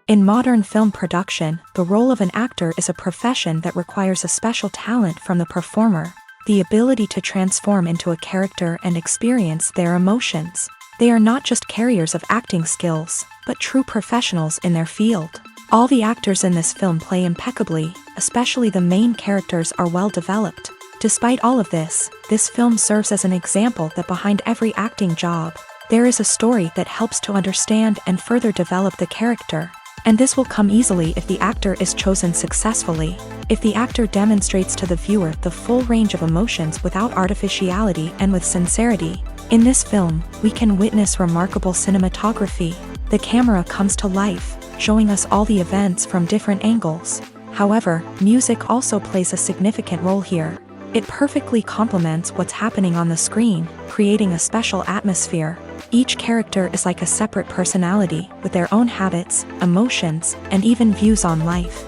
In modern film production, the role of an actor is a profession that requires a special talent from the performer, the ability to transform into a character and experience their emotions. They are not just carriers of acting skills, but true professionals in their field. All the actors in this film play impeccably, especially the main characters are well developed. Despite all of this film serves as an example that behind every acting job, there is a story that helps to understand and further develop the character. And this will come easily if the actor is chosen successfully. If the actor demonstrates to the viewer the full range of emotions without artificiality and with sincerity. In this film, we can witness remarkable cinematography. The camera comes to life, showing us all the events from different angles. However, music also plays a significant role here. It perfectly complements what's happening on the screen, creating a special atmosphere. Each character is like a separate personality, with their own habits, emotions, and even views on life.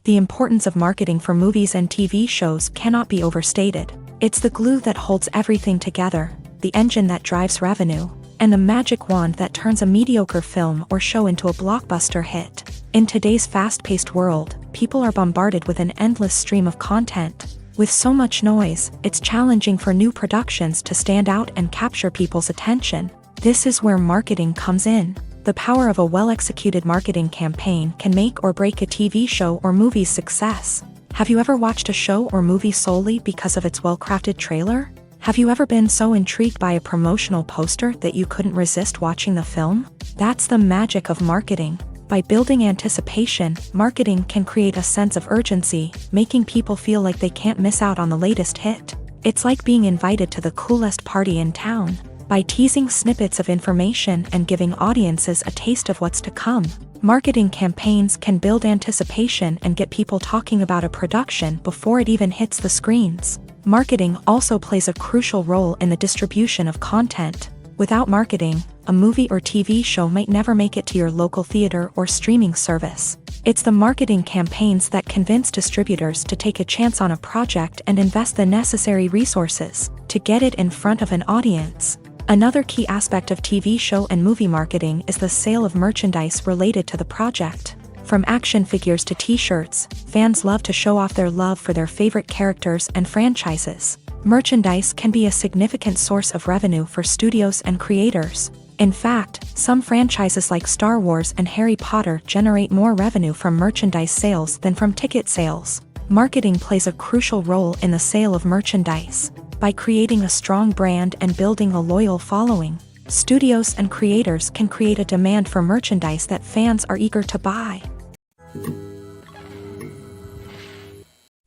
The importance of marketing for movies and TV shows cannot be overstated. It's the glue that holds everything together, the engine that drives revenue, and the magic wand that turns a mediocre film or show into a blockbuster hit. In today's fast-paced world, people are bombarded with an endless stream of content. With so much noise, it's challenging for new productions to stand out and capture people's attention. This is where marketing comes in. The power of a well-executed marketing campaign can make or break a TV show or movie's success. Have you ever watched a show or movie solely because of its well-crafted trailer? Have you ever been so intrigued by a promotional poster that you couldn't resist watching the film? That's the magic of marketing. By building anticipation, marketing can create a sense of urgency, making people feel like they can't miss out on the latest hit. It's like being invited to the coolest party in town. By teasing snippets of information and giving audiences a taste of what's to come, marketing campaigns can build anticipation and get people talking about a production before it even hits the screens. Marketing also plays a crucial role in the distribution of content. Without marketing, a movie or TV show might never make it to your local theater or streaming service. It's the marketing campaigns that convince distributors to take a chance on a project and invest the necessary resources to get it in front of an audience. Another key aspect of TV show and movie marketing is the sale of merchandise related to the project. From action figures to t-shirts, fans love to show off their love for their favorite characters and franchises. Merchandise can be a significant source of revenue for studios and creators. In fact, some franchises like Star Wars and Harry Potter generate more revenue from merchandise sales than from ticket sales. Marketing plays a crucial role in the sale of merchandise. By creating a strong brand and building a loyal following, studios and creators can create a demand for merchandise that fans are eager to buy.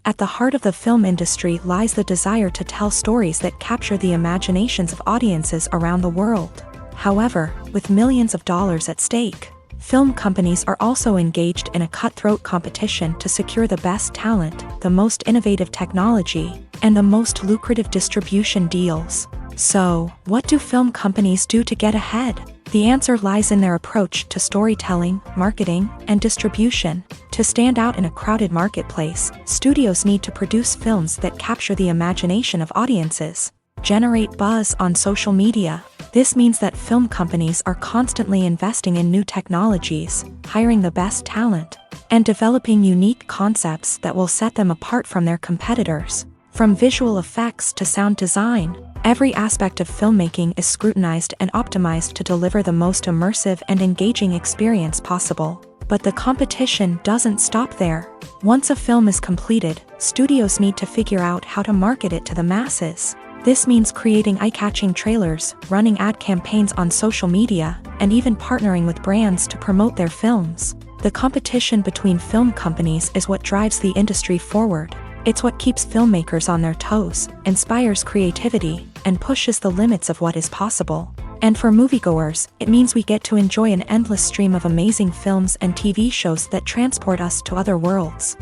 At the heart of the film industry lies the desire to tell stories that capture the imaginations of audiences around the world. However, with millions of dollars at stake, film companies are also engaged in a cutthroat competition to secure the best talent, the most innovative technology, and the most lucrative distribution deals. So, what do film companies do to get ahead? The answer lies in their approach to storytelling, marketing, and distribution. To stand out in a crowded marketplace, studios need to produce films that capture the imagination of audiences, generate buzz on social media. This means that film companies are constantly investing in new technologies, hiring the best talent, and developing unique concepts that will set them apart from their competitors. From visual effects to sound design, every aspect of filmmaking is scrutinized and optimized to deliver the most immersive and engaging experience possible. But the competition doesn't stop there. Once a film is completed, studios need to figure out how to market it to the masses. This means creating eye-catching trailers, running ad campaigns on social media, and even partnering with brands to promote their films. The competition between film companies is what drives the industry forward. It's what keeps filmmakers on their toes, inspires creativity, and pushes the limits of what is possible. And for moviegoers, it means we get to enjoy an endless stream of amazing films and TV shows that transport us to other worlds.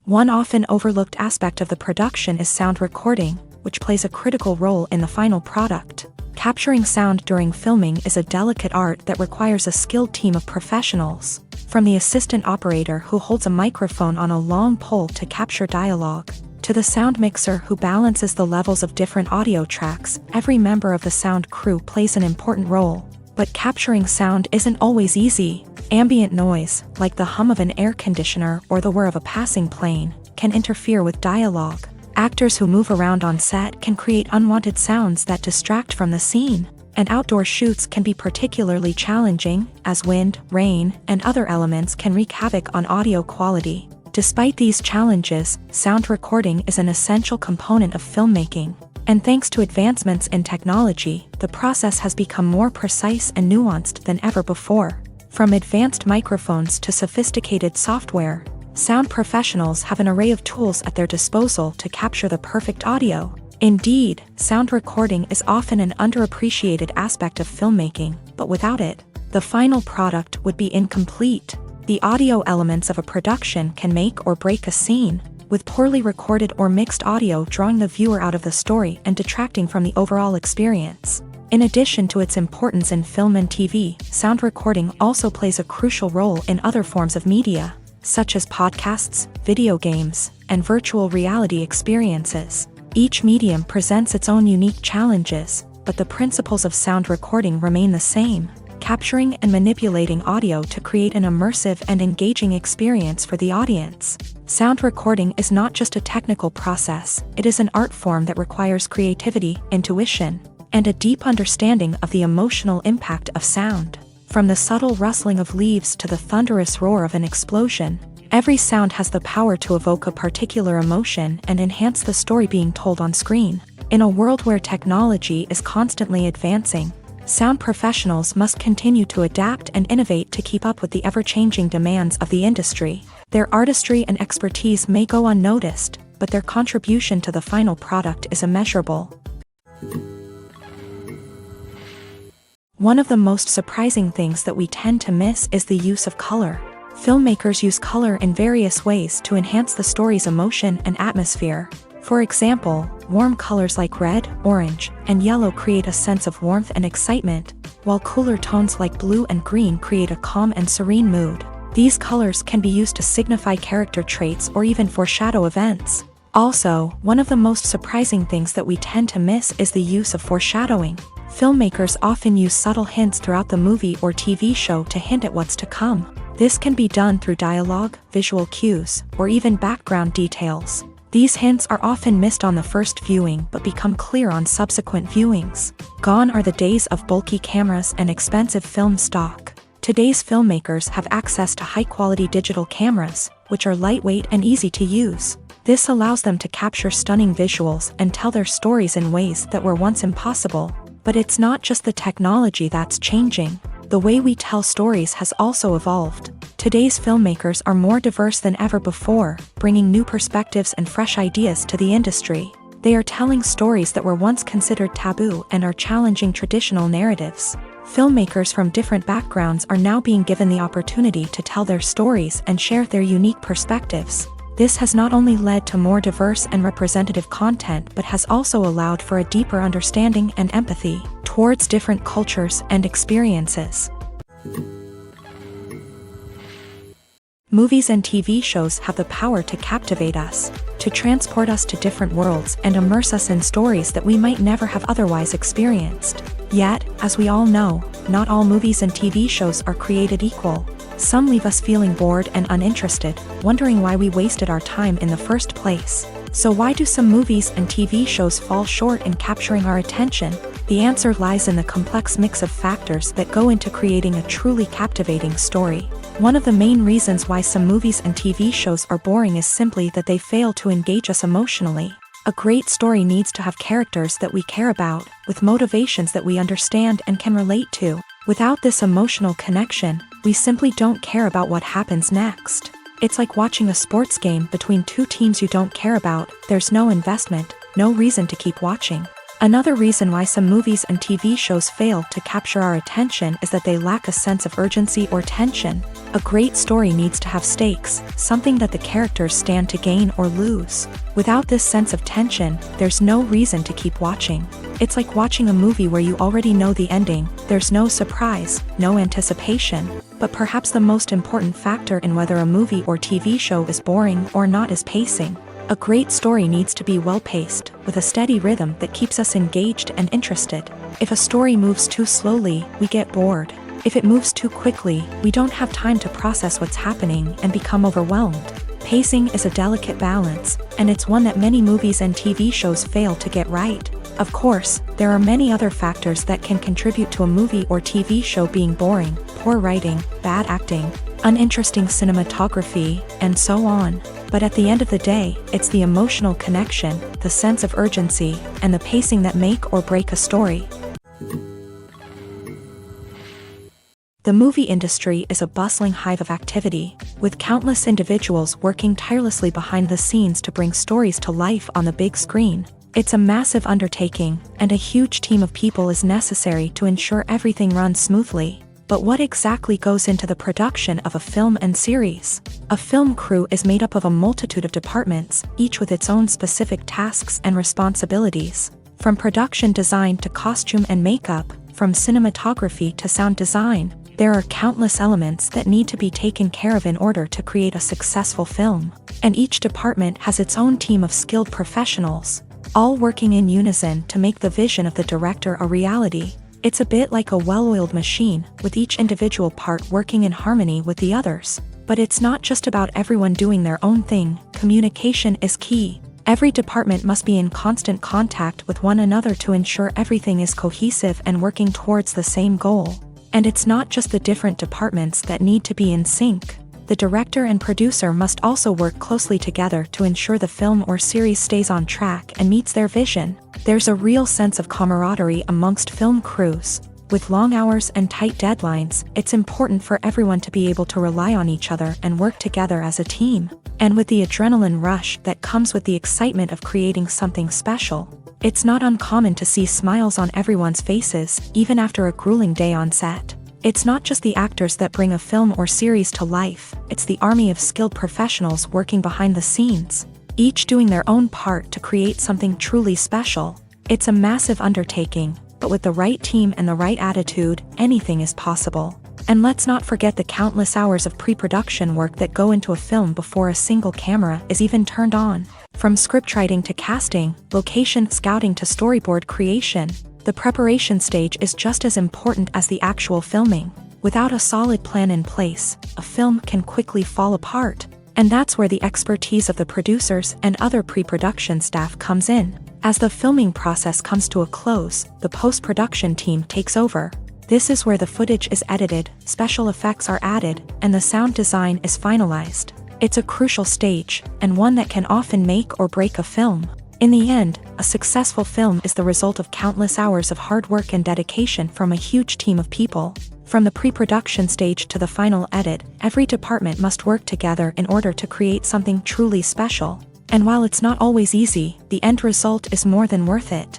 One often overlooked aspect of the production is sound recording, which plays a critical role in the final product. Capturing sound during filming is a delicate art that requires a skilled team of professionals. From the assistant operator who holds a microphone on a long pole to capture dialogue, To the sound mixer who balances the levels of different audio tracks, every member of the sound crew plays an important role. But capturing sound isn't always easy. Ambient noise, like the hum of an air conditioner or the whir of a passing plane, can interfere with dialogue. Actors who move around on set can create unwanted sounds that distract from the scene. And outdoor shoots can be particularly challenging, as wind, rain, and other elements can wreak havoc on audio quality. Despite these challenges, sound recording is an essential component of filmmaking. And thanks to advancements in technology, the process has become more precise and nuanced than ever before. From advanced microphones to sophisticated software, sound professionals have an array of tools at their disposal to capture the perfect audio. Indeed, sound recording is often an underappreciated aspect of filmmaking, but without it, the final product would be incomplete. The audio elements of a production can make or break a scene, with poorly recorded or mixed audio drawing the viewer out of the story and detracting from the overall experience. In addition to its importance in film and TV, sound recording also plays a crucial role in other forms of media, such as podcasts, video games, and virtual reality experiences. Each medium presents its own unique challenges, but the principles of sound recording remain the same: capturing and manipulating audio to create an immersive and engaging experience for the audience. Sound recording is not just a technical process, it is an art form that requires creativity, intuition, and a deep understanding of the emotional impact of sound. From the subtle rustling of leaves to the thunderous roar of an explosion, every sound has the power to evoke a particular emotion and enhance the story being told on screen. In a world where technology is constantly advancing, sound professionals must continue to adapt and innovate to keep up with the ever-changing demands of the industry. Their artistry and expertise may go unnoticed, but their contribution to the final product is immeasurable. One of the most surprising things that we tend to miss is the use of color. Filmmakers use color in various ways to enhance the story's emotion and atmosphere. For example, warm colors like red, orange, and yellow create a sense of warmth and excitement, while cooler tones like blue and green create a calm and serene mood. These colors can be used to signify character traits or even foreshadow events. Also, one of the most surprising things that we tend to miss is the use of foreshadowing. Filmmakers often use subtle hints throughout the movie or TV show to hint at what's to come. This can be done through dialogue, visual cues, or even background details. These hints are often missed on the first viewing but become clear on subsequent viewings. Gone are the days of bulky cameras and expensive film stock. Today's filmmakers have access to high-quality digital cameras, which are lightweight and easy to use. This allows them to capture stunning visuals and tell their stories in ways that were once impossible. But it's not just the technology that's changing. The way we tell stories has also evolved. Today's filmmakers are more diverse than ever before, bringing new perspectives and fresh ideas to the industry. They are telling stories that were once considered taboo and are challenging traditional narratives. Filmmakers from different backgrounds are now being given the opportunity to tell their stories and share their unique perspectives. This has not only led to more diverse and representative content but has also allowed for a deeper understanding and empathy towards different cultures and experiences. Movies and TV shows have the power to captivate us, to transport us to different worlds and immerse us in stories that we might never have otherwise experienced. Yet, as we all know, not all movies and TV shows are created equal. Some leave us feeling bored and uninterested, wondering why we wasted our time in the first place. So why do some movies and TV shows fall short in capturing our attention? The answer lies in the complex mix of factors that go into creating a truly captivating story. One of the main reasons why some movies and TV shows are boring is simply that they fail to engage us emotionally. A great story needs to have characters that we care about, with motivations that we understand and can relate to. Without this emotional connection, we simply don't care about what happens next. It's like watching a sports game between two teams you don't care about. There's no investment, no reason to keep watching. Another reason why some movies and TV shows fail to capture our attention is that they lack a sense of urgency or tension. A great story needs to have stakes, something that the characters stand to gain or lose. Without this sense of tension, there's no reason to keep watching. It's like watching a movie where you already know the ending. There's no surprise, no anticipation. But perhaps the most important factor in whether a movie or TV show is boring or not is pacing. A great story needs to be well-paced, with a steady rhythm that keeps us engaged and interested. If a story moves too slowly, we get bored. If it moves too quickly, we don't have time to process what's happening and become overwhelmed. Pacing is a delicate balance, and it's one that many movies and TV shows fail to get right. Of course, there are many other factors that can contribute to a movie or TV show being boring: poor writing, bad acting, uninteresting cinematography, and so on. But at the end of the day, it's the emotional connection, the sense of urgency, and the pacing that make or break a story. The movie industry is a bustling hive of activity, with countless individuals working tirelessly behind the scenes to bring stories to life on the big screen. It's a massive undertaking, and a huge team of people is necessary to ensure everything runs smoothly. But what exactly goes into the production of a film and series? A film crew is made up of a multitude of departments, each with its own specific tasks and responsibilities. From production design to costume and makeup, from cinematography to sound design, there are countless elements that need to be taken care of in order to create a successful film. And each department has its own team of skilled professionals, all working in unison to make the vision of the director a reality. It's a bit like a well-oiled machine, with each individual part working in harmony with the others. But it's not just about everyone doing their own thing. Communication is key. Every department must be in constant contact with one another to ensure everything is cohesive and working towards the same goal. And it's not just the different departments that need to be in sync. The director and producer must also work closely together to ensure the film or series stays on track and meets their vision. There's a real sense of camaraderie amongst film crews. With long hours and tight deadlines, it's important for everyone to be able to rely on each other and work together as a team. And with the adrenaline rush that comes with the excitement of creating something special, it's not uncommon to see smiles on everyone's faces, even after a grueling day on set. It's not just the actors that bring a film or series to life, it's the army of skilled professionals working behind the scenes, each doing their own part to create something truly special. It's a massive undertaking, but with the right team and the right attitude, anything is possible. And let's not forget the countless hours of pre-production work that go into a film before a single camera is even turned on. From scriptwriting to casting, location scouting to storyboard creation, the preparation stage is just as important as the actual filming. Without a solid plan in place, a film can quickly fall apart. And that's where the expertise of the producers and other pre-production staff comes in. As the filming process comes to a close, the post-production team takes over. This is where the footage is edited, special effects are added, and the sound design is finalized. It's a crucial stage, and one that can often make or break a film. In the end, a successful film is the result of countless hours of hard work and dedication from a huge team of people. From the pre-production stage to the final edit, every department must work together in order to create something truly special. And while it's not always easy, the end result is more than worth it.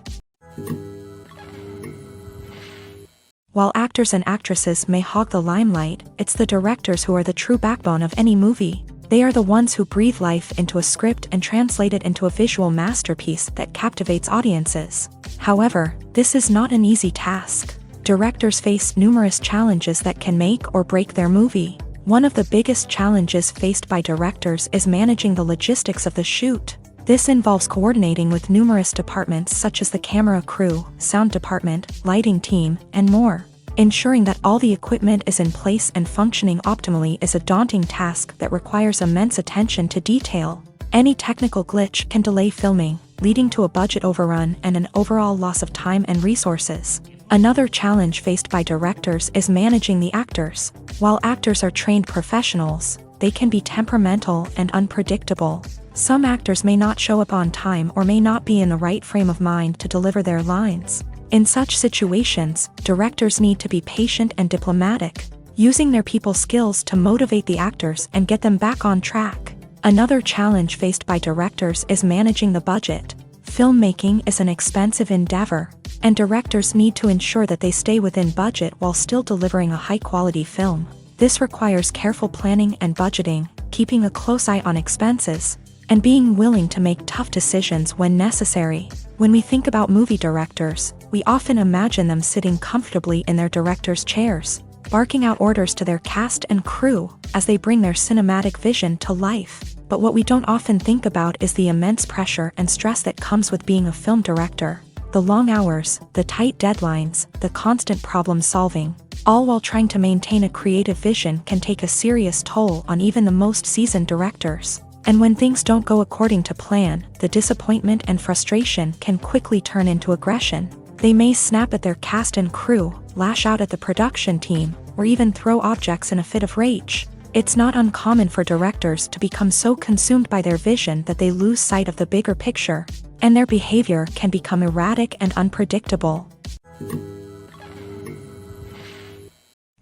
While actors and actresses may hog the limelight, it's the directors who are the true backbone of any movie. They are the ones who breathe life into a script and translate it into a visual masterpiece that captivates audiences. However, this is not an easy task. Directors face numerous challenges that can make or break their movie. One of the biggest challenges faced by directors is managing the logistics of the shoot. This involves coordinating with numerous departments such as the camera crew, sound department, lighting team, and more. Ensuring that all the equipment is in place and functioning optimally is a daunting task that requires immense attention to detail. Any technical glitch can delay filming, leading to a budget overrun and an overall loss of time and resources. Another challenge faced by directors is managing the actors. While actors are trained professionals, they can be temperamental and unpredictable. Some actors may not show up on time or may not be in the right frame of mind to deliver their lines. In such situations, directors need to be patient and diplomatic, using their people skills to motivate the actors and get them back on track. Another challenge faced by directors is managing the budget. Filmmaking is an expensive endeavor, and directors need to ensure that they stay within budget while still delivering a high-quality film. This requires careful planning and budgeting, keeping a close eye on expenses, and being willing to make tough decisions when necessary. When we think about movie directors, we often imagine them sitting comfortably in their director's chairs, barking out orders to their cast and crew as they bring their cinematic vision to life. but what we don't often think about is the immense pressure and stress that comes with being a film director. The long hours, the tight deadlines, the constant problem solving, all while trying to maintain a creative vision can take a serious toll on even the most seasoned directors. And when things don't go according to plan, the disappointment and frustration can quickly turn into aggression. They may snap at their cast and crew, lash out at the production team, or even throw objects in a fit of rage. It's not uncommon for directors to become so consumed by their vision that they lose sight of the bigger picture, and their behavior can become erratic and unpredictable.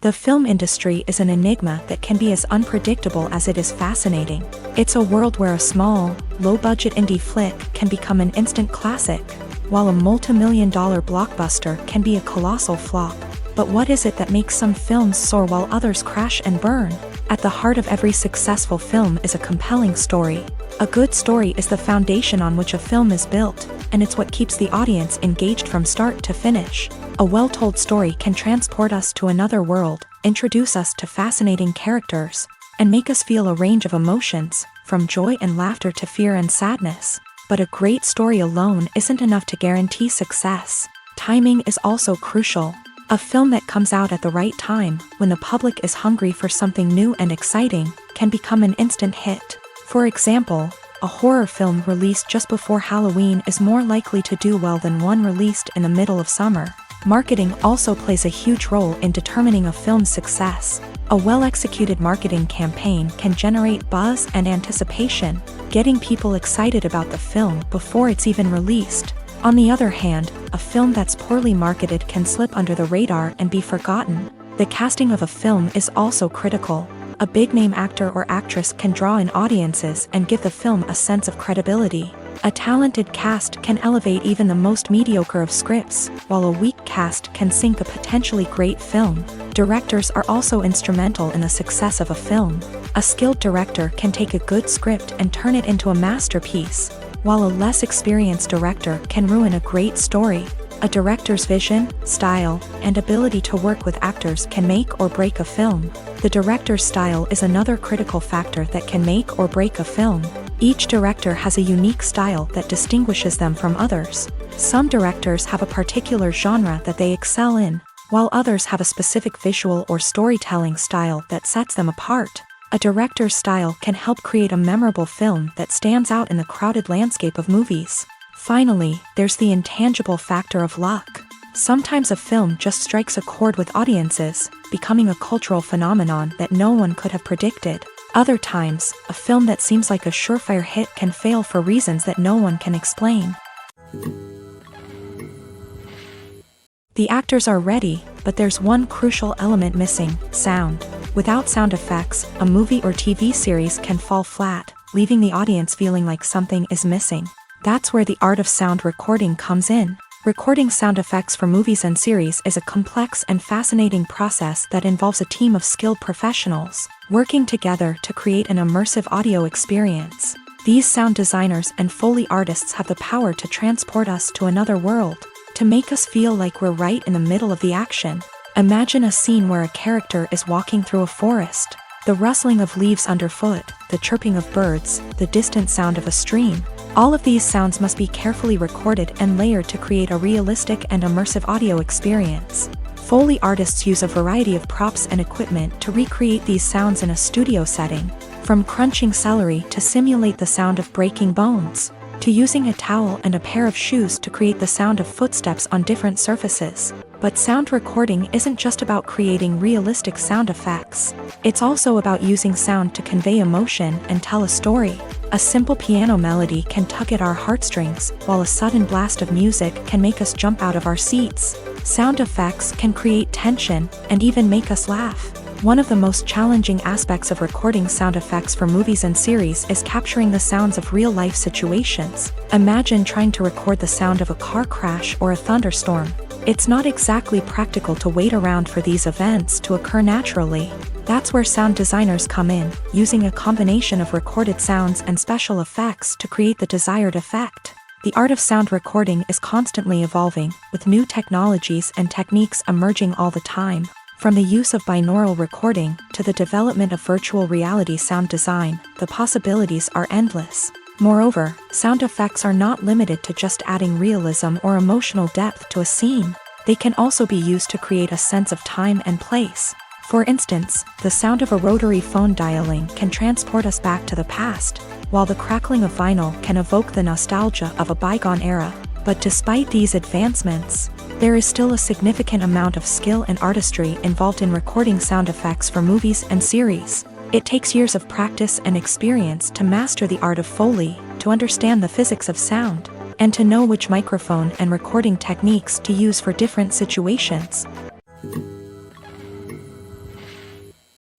The film industry is an enigma that can be as unpredictable as it is fascinating. It's a world where a small, low-budget indie flick can become an instant classic, while a multi-million-dollar blockbuster can be a colossal flop. But what is it that makes some films soar while others crash and burn? At the heart of every successful film is a compelling story. A good story is the foundation on which a film is built, and it's what keeps the audience engaged from start to finish. A well-told story can transport us to another world, introduce us to fascinating characters, and make us feel a range of emotions, from joy and laughter to fear and sadness. But a great story alone isn't enough to guarantee success. Timing is also crucial. A film that comes out at the right time, when the public is hungry for something new and exciting, can become an instant hit. For example, a horror film released just before Halloween is more likely to do well than one released in the middle of summer. Marketing also plays a huge role in determining a film's success. A well-executed marketing campaign can generate buzz and anticipation, getting people excited about the film before it's even released. On the other hand, a film that's poorly marketed can slip under the radar and be forgotten. The casting of a film is also critical. A big-name actor or actress can draw in audiences and give the film a sense of credibility. A talented cast can elevate even the most mediocre of scripts, while a weak cast can sink a potentially great film. Directors are also instrumental in the success of a film. A skilled director can take a good script and turn it into a masterpiece, while a less experienced director can ruin a great story. A director's vision, style, and ability to work with actors can make or break a film. The director's style is another critical factor that can make or break a film. Each director has a unique style that distinguishes them from others. Some directors have a particular genre that they excel in, while others have a specific visual or storytelling style that sets them apart. A director's style can help create a memorable film that stands out in the crowded landscape of movies. Finally, there's the intangible factor of luck. Sometimes a film just strikes a chord with audiences, becoming a cultural phenomenon that no one could have predicted. Other times, a film that seems like a surefire hit can fail for reasons that no one can explain. The actors are ready, but there's one crucial element missing: sound. Without sound effects, a movie or TV series can fall flat, leaving the audience feeling like something is missing. That's where the art of sound recording comes in. Recording sound effects for movies and series is a complex and fascinating process that involves a team of skilled professionals working together to create an immersive audio experience. These sound designers and Foley artists have the power to transport us to another world, to make us feel like we're right in the middle of the action. Imagine a scene where a character is walking through a forest. The rustling of leaves underfoot, the chirping of birds, the distant sound of a stream. All of these sounds must be carefully recorded and layered to create a realistic and immersive audio experience. Foley artists use a variety of props and equipment to recreate these sounds in a studio setting, from crunching celery to simulate the sound of breaking bones, to using a towel and a pair of shoes to create the sound of footsteps on different surfaces. But sound recording isn't just about creating realistic sound effects. It's also about using sound to convey emotion and tell a story. A simple piano melody can tug at our heartstrings, while a sudden blast of music can make us jump out of our seats. Sound effects can create tension and even make us laugh. One of the most challenging aspects of recording sound effects for movies and series is capturing the sounds of real-life situations. Imagine trying to record the sound of a car crash or a thunderstorm. It's not exactly practical to wait around for these events to occur naturally. That's where sound designers come in, using a combination of recorded sounds and special effects to create the desired effect. The art of sound recording is constantly evolving, with new technologies and techniques emerging all the time. From the use of binaural recording to the development of virtual reality sound design, the possibilities are endless. Moreover, sound effects are not limited to just adding realism or emotional depth to a scene. They can also be used to create a sense of time and place. For instance, the sound of a rotary phone dialing can transport us back to the past, while the crackling of vinyl can evoke the nostalgia of a bygone era. But despite these advancements, there is still a significant amount of skill and artistry involved in recording sound effects for movies and series. It takes years of practice and experience to master the art of Foley, to understand the physics of sound, and to know which microphone and recording techniques to use for different situations.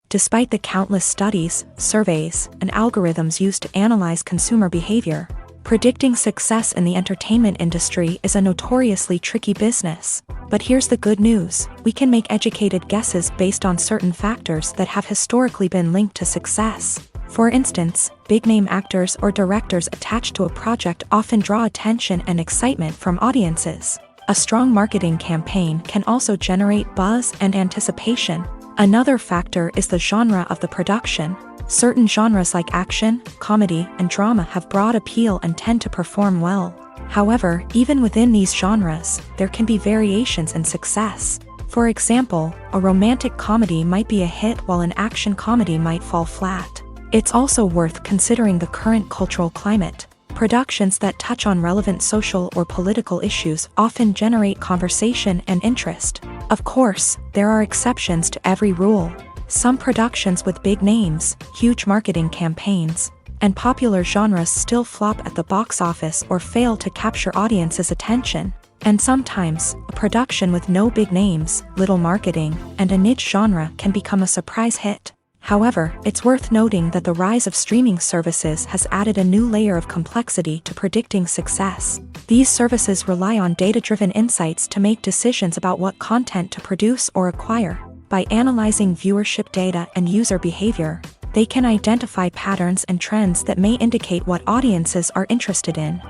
Despite the countless studies, surveys, and algorithms used to analyze consumer behavior, predicting success in the entertainment industry is a notoriously tricky business. But here's the good news: we can make educated guesses based on certain factors that have historically been linked to success. For instance, big-name actors or directors attached to a project often draw attention and excitement from audiences. A strong marketing campaign can also generate buzz and anticipation. Another factor is the genre of the production. Certain genres like action, comedy, and drama have broad appeal and tend to perform well. However, even within these genres, there can be variations in success. For example, a romantic comedy might be a hit while an action comedy might fall flat. It's also worth considering the current cultural climate. Productions that touch on relevant social or political issues often generate conversation and interest. Of course, there are exceptions to every rule. Some productions with big names, huge marketing campaigns, and popular genres still flop at the box office or fail to capture audiences' attention. And sometimes, a production with no big names, little marketing, and a niche genre can become a surprise hit. However, it's worth noting that the rise of streaming services has added a new layer of complexity to predicting success. These services rely on data-driven insights to make decisions about what content to produce or acquire. By analyzing viewership data and user behavior, they can identify patterns and trends that may indicate what audiences are interested in.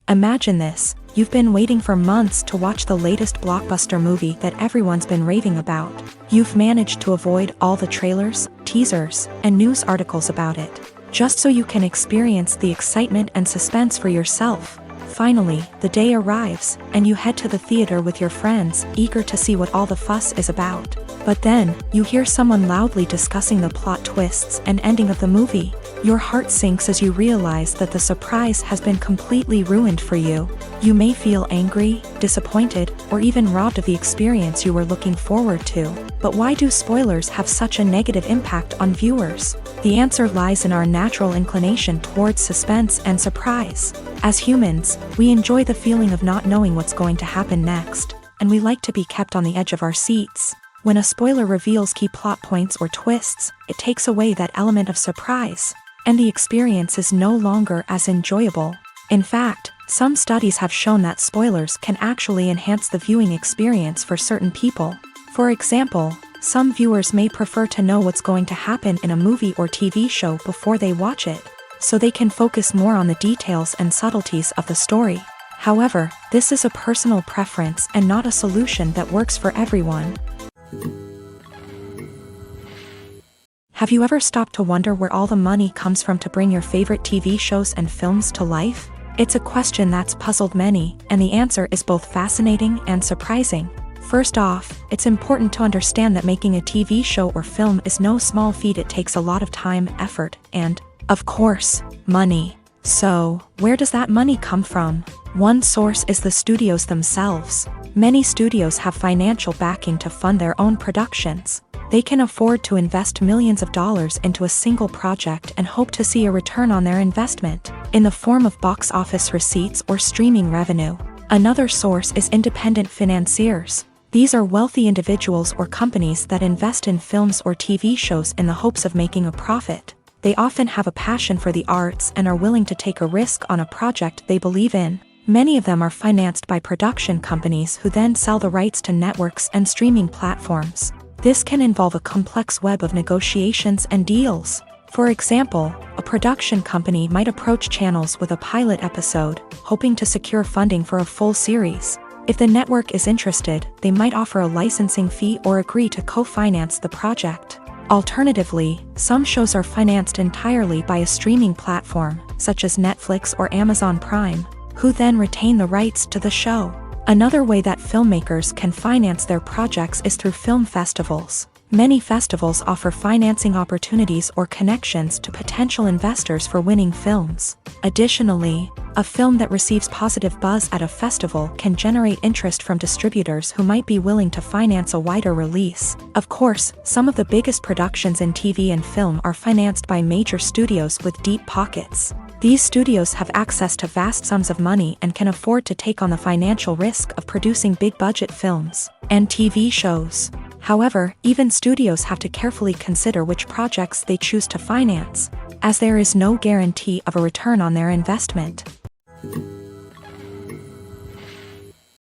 Imagine this: you've been waiting for months to watch the latest blockbuster movie that everyone's been raving about. You've managed to avoid all the trailers, teasers, and news articles about it, just so you can experience the excitement and suspense for yourself. Finally, the day arrives, and you head to the theater with your friends, eager to see what all the fuss is about. But then, you hear someone loudly discussing the plot twists and ending of the movie. Your heart sinks as you realize that the surprise has been completely ruined for you. You may feel angry, disappointed, or even robbed of the experience you were looking forward to. But why do spoilers have such a negative impact on viewers? The answer lies in our natural inclination towards suspense and surprise. As humans, we enjoy the feeling of not knowing what's going to happen next, and we like to be kept on the edge of our seats. When a spoiler reveals key plot points or twists, it takes away that element of surprise, and the experience is no longer as enjoyable. In fact, some studies have shown that spoilers can actually enhance the viewing experience for certain people. For example, some viewers may prefer to know what's going to happen in a movie or TV show before they watch it, so they can focus more on the details and subtleties of the story. However, this is a personal preference and not a solution that works for everyone. Have you ever stopped to wonder where all the money comes from to bring your favorite TV shows and films to life? It's a question that's puzzled many, and the answer is both fascinating and surprising. First off, it's important to understand that making a TV show or film is no small feat. It takes a lot of time, effort, and, of course, money. So, where does that money come from? One source is the studios themselves. Many studios have financial backing to fund their own productions. They can afford to invest millions of dollars into a single project and hope to see a return on their investment, in the form of box office receipts or streaming revenue. Another source is independent financiers. These are wealthy individuals or companies that invest in films or TV shows in the hopes of making a profit. They often have a passion for the arts and are willing to take a risk on a project they believe in. Many of them are financed by production companies who then sell the rights to networks and streaming platforms. This can involve a complex web of negotiations and deals. For example, a production company might approach channels with a pilot episode, hoping to secure funding for a full series. If the network is interested, they might offer a licensing fee or agree to co-finance the project. Alternatively, some shows are financed entirely by a streaming platform, such as Netflix or Amazon Prime, who then retain the rights to the show. Another way that filmmakers can finance their projects is through film festivals. Many festivals offer financing opportunities or connections to potential investors for winning films. Additionally, a film that receives positive buzz at a festival can generate interest from distributors who might be willing to finance a wider release. Of course, some of the biggest productions in TV and film are financed by major studios with deep pockets. These studios have access to vast sums of money and can afford to take on the financial risk of producing big-budget films and TV shows. However, even studios have to carefully consider which projects they choose to finance, as there is no guarantee of a return on their investment.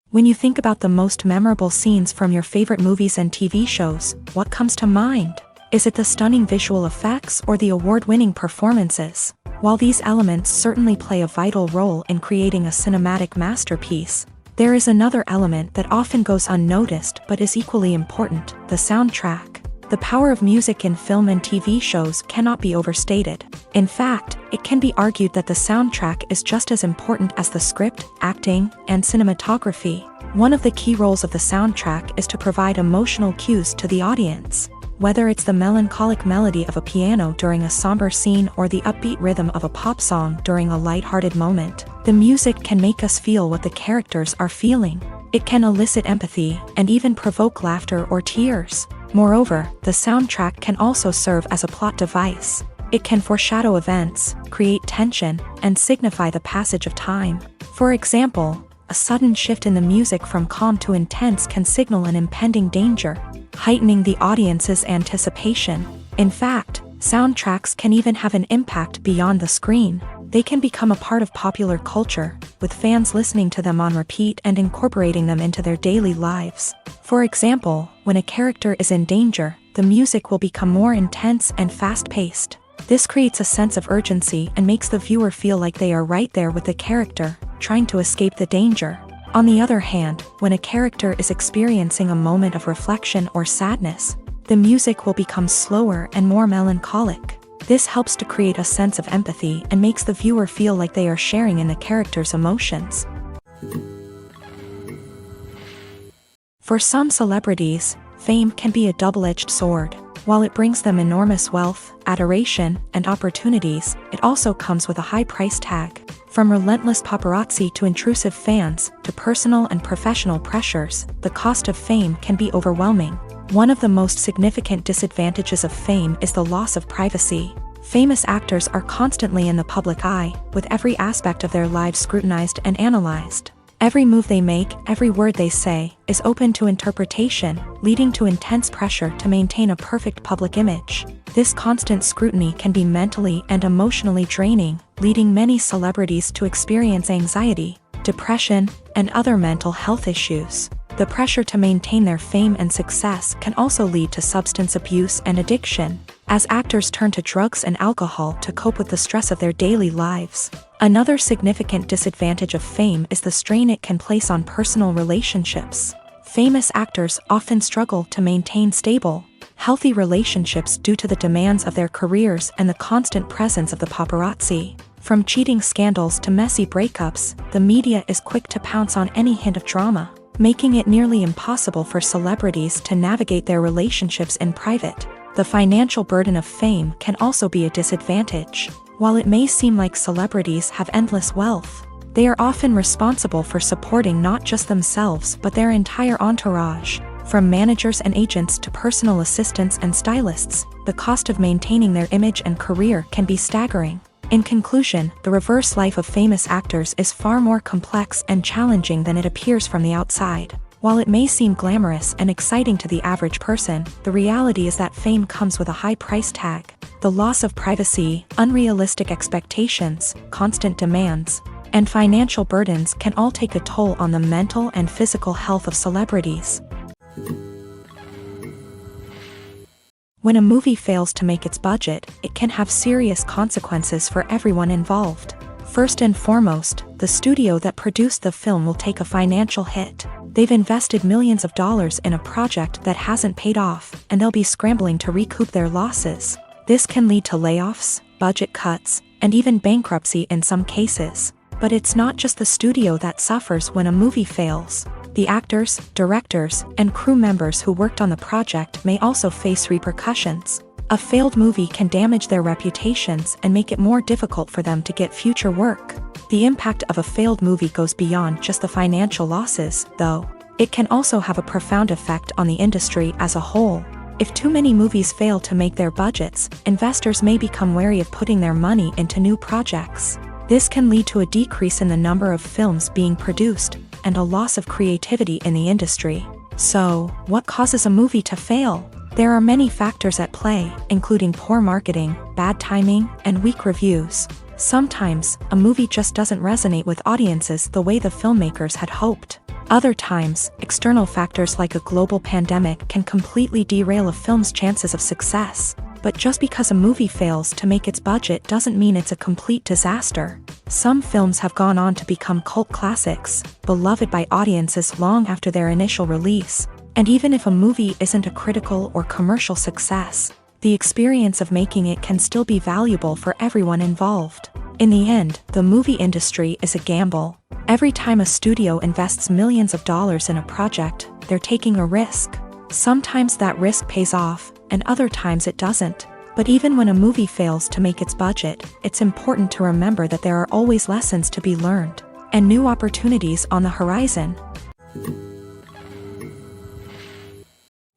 When you think about the most memorable scenes from your favorite movies and TV shows, what comes to mind? Is it the stunning visual effects or the award-winning performances? While these elements certainly play a vital role in creating a cinematic masterpiece, there is another element that often goes unnoticed but is equally important: the soundtrack. The power of music in film and TV shows cannot be overstated. In fact, it can be argued that the soundtrack is just as important as the script, acting, and cinematography. One of the key roles of the soundtrack is to provide emotional cues to the audience. Whether it's the melancholic melody of a piano during a somber scene or the upbeat rhythm of a pop song during a lighthearted moment, the music can make us feel what the characters are feeling. It can elicit empathy and even provoke laughter or tears. Moreover, the soundtrack can also serve as a plot device. It can foreshadow events, create tension, and signify the passage of time. For example, a sudden shift in the music from calm to intense can signal an impending danger, heightening the audience's anticipation. In fact, soundtracks can even have an impact beyond the screen. They can become a part of popular culture, with fans listening to them on repeat and incorporating them into their daily lives. For example, when a character is in danger, the music will become more intense and fast-paced. This creates a sense of urgency and makes the viewer feel like they are right there with the character, trying to escape the danger. On the other hand, when a character is experiencing a moment of reflection or sadness, the music will become slower and more melancholic. This helps to create a sense of empathy and makes the viewer feel like they are sharing in the character's emotions. For some celebrities, fame can be a double-edged sword. While it brings them enormous wealth, adoration, and opportunities, it also comes with a high price tag. From relentless paparazzi to intrusive fans, to personal and professional pressures, the cost of fame can be overwhelming. One of the most significant disadvantages of fame is the loss of privacy. Famous actors are constantly in the public eye, with every aspect of their lives scrutinized and analyzed. Every move they make, every word they say, is open to interpretation, leading to intense pressure to maintain a perfect public image. This constant scrutiny can be mentally and emotionally draining, leading many celebrities to experience anxiety, depression, and other mental health issues. The pressure to maintain their fame and success can also lead to substance abuse and addiction, as actors turn to drugs and alcohol to cope with the stress of their daily lives. Another significant disadvantage of fame is the strain it can place on personal relationships. Famous actors often struggle to maintain stable, healthy relationships due to the demands of their careers and the constant presence of the paparazzi. From cheating scandals to messy breakups, the media is quick to pounce on any hint of drama, making it nearly impossible for celebrities to navigate their relationships in private. The financial burden of fame can also be a disadvantage. While it may seem like celebrities have endless wealth, they are often responsible for supporting not just themselves but their entire entourage. From managers and agents to personal assistants and stylists, the cost of maintaining their image and career can be staggering. In conclusion, the reverse life of famous actors is far more complex and challenging than it appears from the outside. While it may seem glamorous and exciting to the average person, the reality is that fame comes with a high price tag. The loss of privacy, unrealistic expectations, constant demands, and financial burdens can all take a toll on the mental and physical health of celebrities. When a movie fails to make its budget, it can have serious consequences for everyone involved. First and foremost, the studio that produced the film will take a financial hit. They've invested millions of dollars in a project that hasn't paid off, and they'll be scrambling to recoup their losses. This can lead to layoffs, budget cuts, and even bankruptcy in some cases. But it's not just the studio that suffers when a movie fails. The actors, directors, and crew members who worked on the project may also face repercussions. A failed movie can damage their reputations and make it more difficult for them to get future work. The impact of a failed movie goes beyond just the financial losses, though. It can also have a profound effect on the industry as a whole. If too many movies fail to make their budgets, investors may become wary of putting their money into new projects. This can lead to a decrease in the number of films being produced, and a loss of creativity in the industry. So, what causes a movie to fail? There are many factors at play, including poor marketing, bad timing, and weak reviews. Sometimes, a movie just doesn't resonate with audiences the way the filmmakers had hoped. Other times, external factors like a global pandemic can completely derail a film's chances of success. But just because a movie fails to make its budget doesn't mean it's a complete disaster. Some films have gone on to become cult classics, beloved by audiences long after their initial release. And even if a movie isn't a critical or commercial success, the experience of making it can still be valuable for everyone involved. In the end, the movie industry is a gamble. Every time a studio invests millions of dollars in a project, they're taking a risk. Sometimes that risk pays off, and other times it doesn't. But even when a movie fails to make its budget, it's important to remember that there are always lessons to be learned, and new opportunities on the horizon.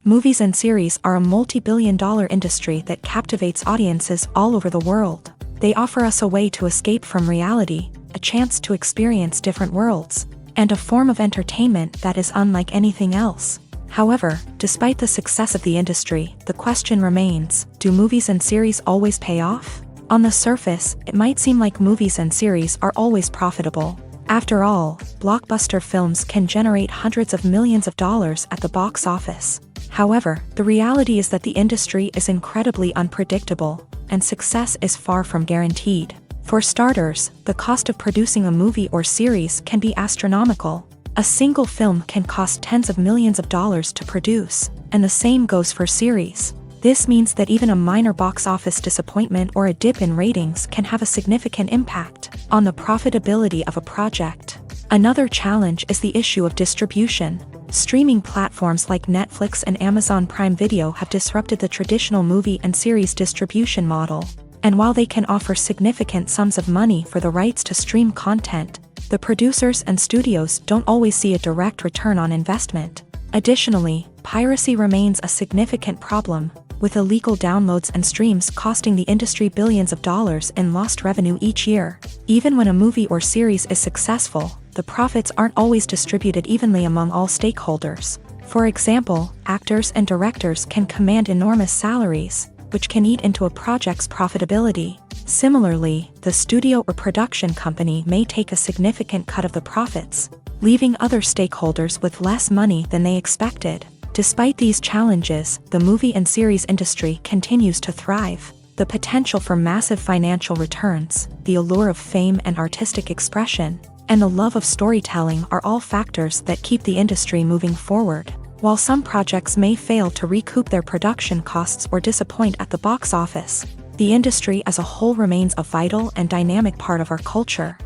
Movies and series are a multi-billion-dollar industry that captivates audiences all over the world. They offer us a way to escape from reality, a chance to experience different worlds, and a form of entertainment that is unlike anything else. However, despite the success of the industry, the question remains, do movies and series always pay off? On the surface, it might seem like movies and series are always profitable. After all, blockbuster films can generate hundreds of millions of dollars at the box office. However, the reality is that the industry is incredibly unpredictable, and success is far from guaranteed. For starters, the cost of producing a movie or series can be astronomical. A single film can cost tens of millions of dollars to produce, and the same goes for series. This means that even a minor box office disappointment or a dip in ratings can have a significant impact on the profitability of a project. Another challenge is the issue of distribution. Streaming platforms like Netflix and Amazon Prime Video have disrupted the traditional movie and series distribution model. And while they can offer significant sums of money for the rights to stream content, the producers and studios don't always see a direct return on investment. Additionally, piracy remains a significant problem, with illegal downloads and streams costing the industry billions of dollars in lost revenue each year. Even when a movie or series is successful, the profits aren't always distributed evenly among all stakeholders. For example, actors and directors can command enormous salaries, which can eat into a project's profitability. Similarly, the studio or production company may take a significant cut of the profits, leaving other stakeholders with less money than they expected. Despite these challenges, the movie and series industry continues to thrive. The potential for massive financial returns, the allure of fame and artistic expression, and the love of storytelling are all factors that keep the industry moving forward. While some projects may fail to recoup their production costs or disappoint at the box office, the industry as a whole remains a vital and dynamic part of our culture.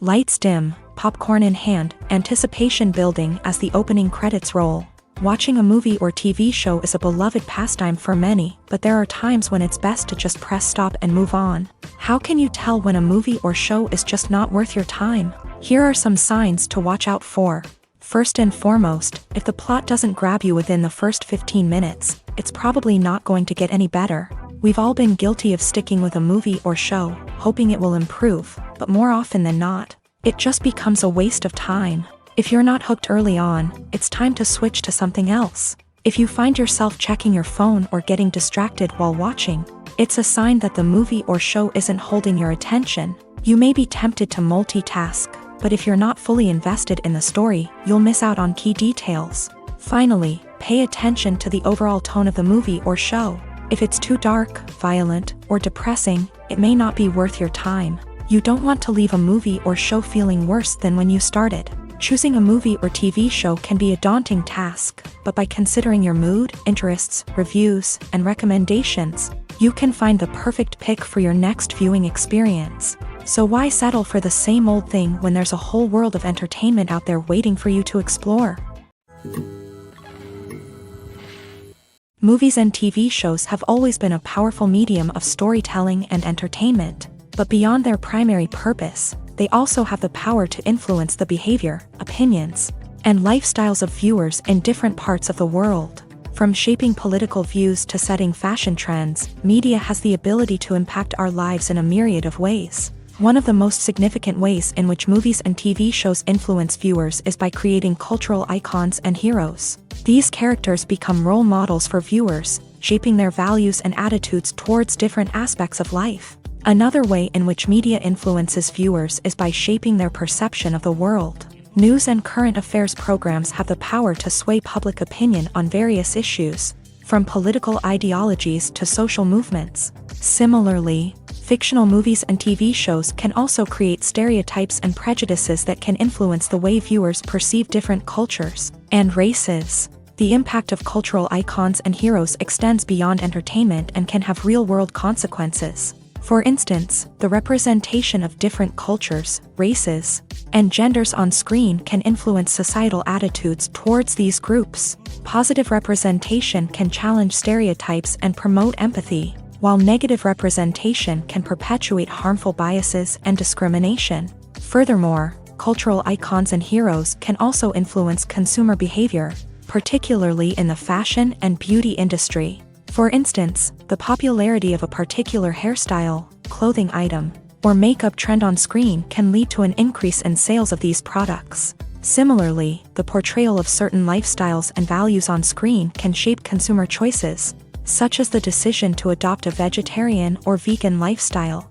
Lights dim, popcorn in hand, anticipation building as the opening credits roll. Watching a movie or TV show is a beloved pastime for many, but there are times when it's best to just press stop and move on. How can you tell when a movie or show is just not worth your time? Here are some signs to watch out for. First and foremost, if the plot doesn't grab you within the first 15 minutes, it's probably not going to get any better. We've all been guilty of sticking with a movie or show, hoping it will improve, but more often than not, it just becomes a waste of time. If you're not hooked early on, it's time to switch to something else. If you find yourself checking your phone or getting distracted while watching, it's a sign that the movie or show isn't holding your attention. You may be tempted to multitask, but if you're not fully invested in the story, you'll miss out on key details. Finally, pay attention to the overall tone of the movie or show. If it's too dark, violent, or depressing, it may not be worth your time. You don't want to leave a movie or show feeling worse than when you started. Choosing a movie or TV show can be a daunting task, but by considering your mood, interests, reviews, and recommendations, you can find the perfect pick for your next viewing experience. So why settle for the same old thing when there's a whole world of entertainment out there waiting for you to explore? Movies and TV shows have always been a powerful medium of storytelling and entertainment, but beyond their primary purpose, they also have the power to influence the behavior, opinions, and lifestyles of viewers in different parts of the world. From shaping political views to setting fashion trends, media has the ability to impact our lives in a myriad of ways. One of the most significant ways in which movies and TV shows influence viewers is by creating cultural icons and heroes. These characters become role models for viewers, shaping their values and attitudes towards different aspects of life. Another way in which media influences viewers is by shaping their perception of the world. News and current affairs programs have the power to sway public opinion on various issues, from political ideologies to social movements. Similarly, fictional movies and TV shows can also create stereotypes and prejudices that can influence the way viewers perceive different cultures and races. The impact of cultural icons and heroes extends beyond entertainment and can have real-world consequences. For instance, the representation of different cultures, races, and genders on screen can influence societal attitudes towards these groups. Positive representation can challenge stereotypes and promote empathy, while negative representation can perpetuate harmful biases and discrimination. Furthermore, cultural icons and heroes can also influence consumer behavior, particularly in the fashion and beauty industry. For instance, the popularity of a particular hairstyle, clothing item, or makeup trend on screen can lead to an increase in sales of these products. Similarly, the portrayal of certain lifestyles and values on screen can shape consumer choices, such as the decision to adopt a vegetarian or vegan lifestyle.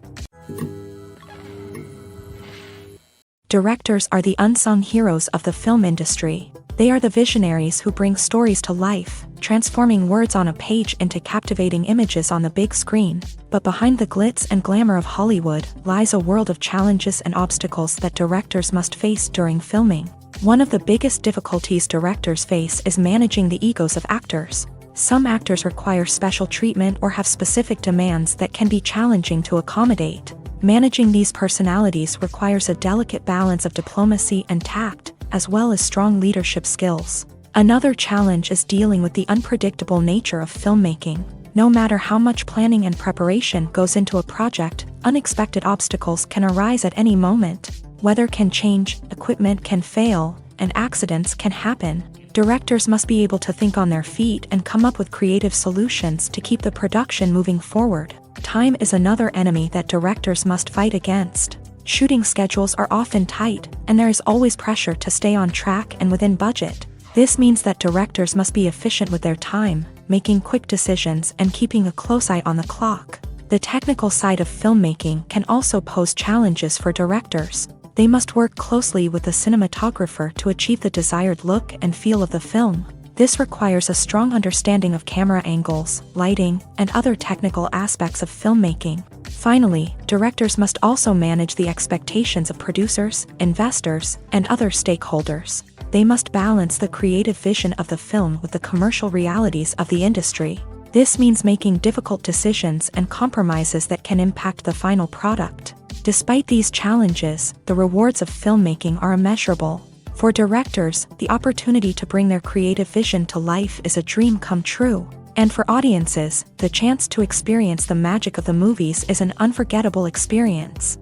Directors are the unsung heroes of the film industry. They are the visionaries who bring stories to life, transforming words on a page into captivating images on the big screen. But behind the glitz and glamour of Hollywood lies a world of challenges and obstacles that directors must face during filming. One of the biggest difficulties directors face is managing the egos of actors. Some actors require special treatment or have specific demands that can be challenging to accommodate. Managing these personalities requires a delicate balance of diplomacy and tact, as well as strong leadership skills. Another challenge is dealing with the unpredictable nature of filmmaking. No matter how much planning and preparation goes into a project, unexpected obstacles can arise at any moment. Weather can change, equipment can fail, and accidents can happen. Directors must be able to think on their feet and come up with creative solutions to keep the production moving forward. Time is another enemy that directors must fight against. Shooting schedules are often tight, and there is always pressure to stay on track and within budget. This means that directors must be efficient with their time, making quick decisions and keeping a close eye on the clock. The technical side of filmmaking can also pose challenges for directors. They must work closely with the cinematographer to achieve the desired look and feel of the film. This requires a strong understanding of camera angles, lighting, and other technical aspects of filmmaking. Finally, directors must also manage the expectations of producers, investors, and other stakeholders. They must balance the creative vision of the film with the commercial realities of the industry. This means making difficult decisions and compromises that can impact the final product. Despite these challenges, the rewards of filmmaking are immeasurable. For directors, the opportunity to bring their creative vision to life is a dream come true. And for audiences, the chance to experience the magic of the movies is an unforgettable experience.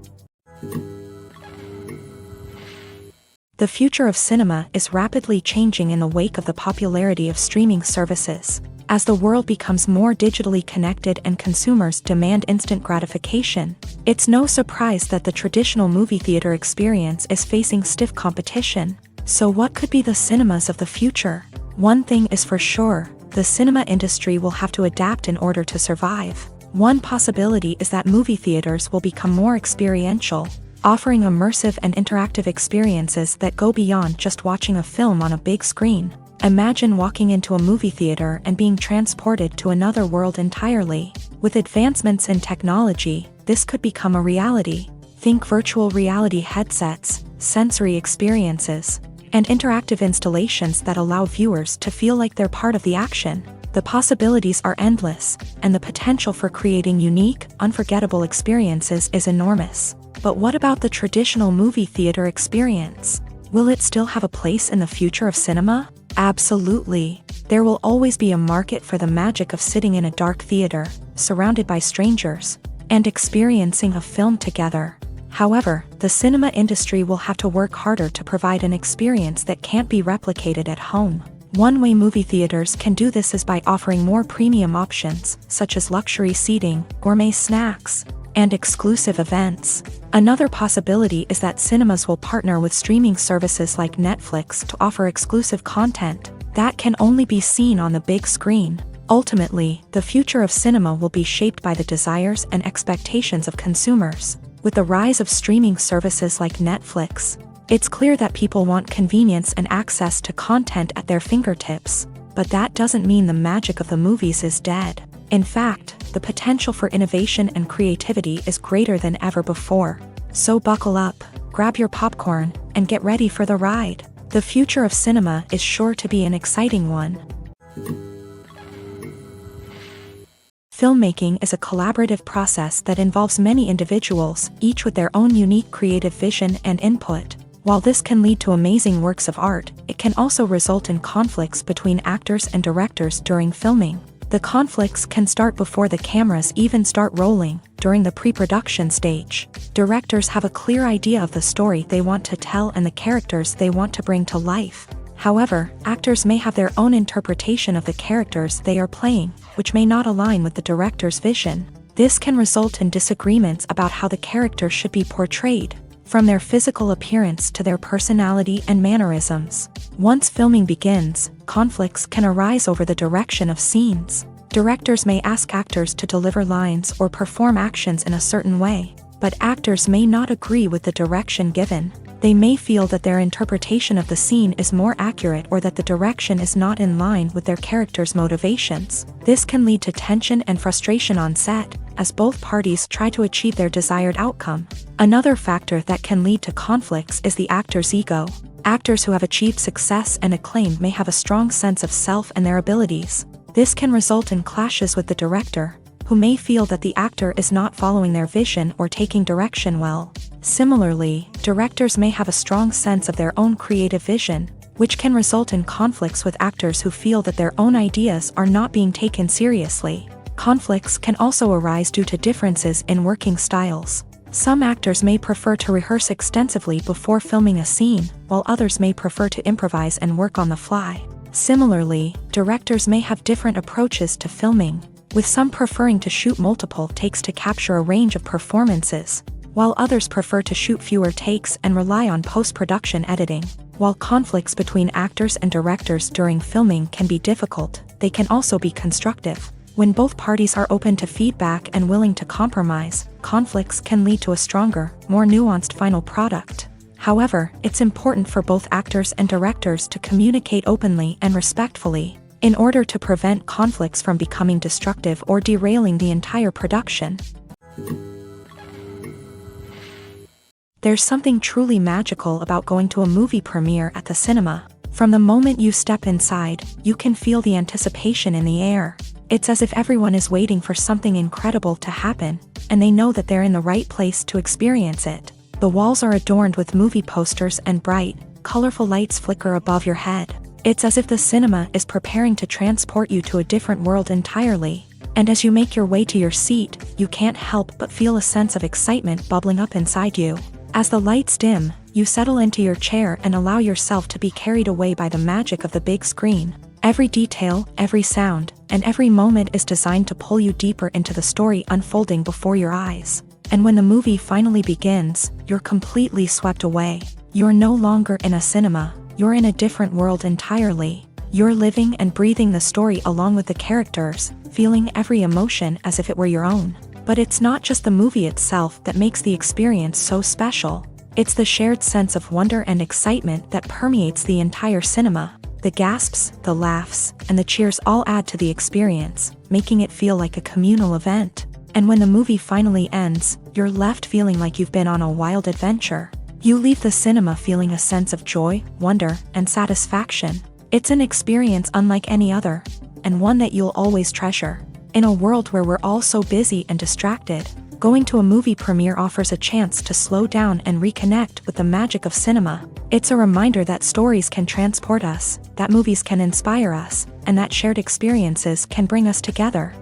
The future of cinema is rapidly changing in the wake of the popularity of streaming services. As the world becomes more digitally connected and consumers demand instant gratification, it's no surprise that the traditional movie theater experience is facing stiff competition. So what could be the cinemas of the future? One thing is for sure, the cinema industry will have to adapt in order to survive. One possibility is that movie theaters will become more experiential, offering immersive and interactive experiences that go beyond just watching a film on a big screen. Imagine walking into a movie theater and being transported to another world entirely. With advancements in technology, this could become a reality. Think virtual reality headsets, sensory experiences, and interactive installations that allow viewers to feel like they're part of the action. The possibilities are endless, and the potential for creating unique, unforgettable experiences is enormous. But what about the traditional movie theater experience? Will it still have a place in the future of cinema? Absolutely. There will always be a market for the magic of sitting in a dark theater, surrounded by strangers, and experiencing a film together. However, the cinema industry will have to work harder to provide an experience that can't be replicated at home. One way movie theaters can do this is by offering more premium options, such as luxury seating, gourmet snacks, and exclusive events. Another possibility is that cinemas will partner with streaming services like Netflix to offer exclusive content that can only be seen on the big screen. Ultimately, the future of cinema will be shaped by the desires and expectations of consumers. With the rise of streaming services like Netflix, it's clear that people want convenience and access to content at their fingertips. But that doesn't mean the magic of the movies is dead. In fact, the potential for innovation and creativity is greater than ever before. So buckle up, grab your popcorn, and get ready for the ride. The future of cinema is sure to be an exciting one. Filmmaking is a collaborative process that involves many individuals, each with their own unique creative vision and input. While this can lead to amazing works of art, it can also result in conflicts between actors and directors during filming. The conflicts can start before the cameras even start rolling, during the pre-production stage. Directors have a clear idea of the story they want to tell and the characters they want to bring to life. However, actors may have their own interpretation of the characters they are playing, which may not align with the director's vision. This can result in disagreements about how the character should be portrayed, from their physical appearance to their personality and mannerisms. Once filming begins, conflicts can arise over the direction of scenes. Directors may ask actors to deliver lines or perform actions in a certain way, but actors may not agree with the direction given. They may feel that their interpretation of the scene is more accurate or that the direction is not in line with their character's motivations. This can lead to tension and frustration on set, as both parties try to achieve their desired outcome. Another factor that can lead to conflicts is the actor's ego. Actors who have achieved success and acclaim may have a strong sense of self and their abilities. This can result in clashes with the director, who may feel that the actor is not following their vision or taking direction well. Similarly, directors may have a strong sense of their own creative vision, which can result in conflicts with actors who feel that their own ideas are not being taken seriously. Conflicts can also arise due to differences in working styles. Some actors may prefer to rehearse extensively before filming a scene, while others may prefer to improvise and work on the fly. Similarly, directors may have different approaches to filming, with some preferring to shoot multiple takes to capture a range of performances, while others prefer to shoot fewer takes and rely on post-production editing. While conflicts between actors and directors during filming can be difficult, they can also be constructive. When both parties are open to feedback and willing to compromise, conflicts can lead to a stronger, more nuanced final product. However, it's important for both actors and directors to communicate openly and respectfully, in order to prevent conflicts from becoming destructive or derailing the entire production. There's something truly magical about going to a movie premiere at the cinema. From the moment you step inside, you can feel the anticipation in the air. It's as if everyone is waiting for something incredible to happen, and they know that they're in the right place to experience it. The walls are adorned with movie posters and bright, colorful lights flicker above your head. It's as if the cinema is preparing to transport you to a different world entirely. And as you make your way to your seat, you can't help but feel a sense of excitement bubbling up inside you. As the lights dim, you settle into your chair and allow yourself to be carried away by the magic of the big screen. Every detail, every sound, and every moment is designed to pull you deeper into the story unfolding before your eyes. And when the movie finally begins, you're completely swept away. You're no longer in a cinema, you're in a different world entirely. You're living and breathing the story along with the characters, feeling every emotion as if it were your own. But it's not just the movie itself that makes the experience so special. It's the shared sense of wonder and excitement that permeates the entire cinema. The gasps, the laughs, and the cheers all add to the experience, making it feel like a communal event. And when the movie finally ends, you're left feeling like you've been on a wild adventure. You leave the cinema feeling a sense of joy, wonder, and satisfaction. It's an experience unlike any other, and one that you'll always treasure. In a world where we're all so busy and distracted, going to a movie premiere offers a chance to slow down and reconnect with the magic of cinema. It's a reminder that stories can transport us, that movies can inspire us, and that shared experiences can bring us together.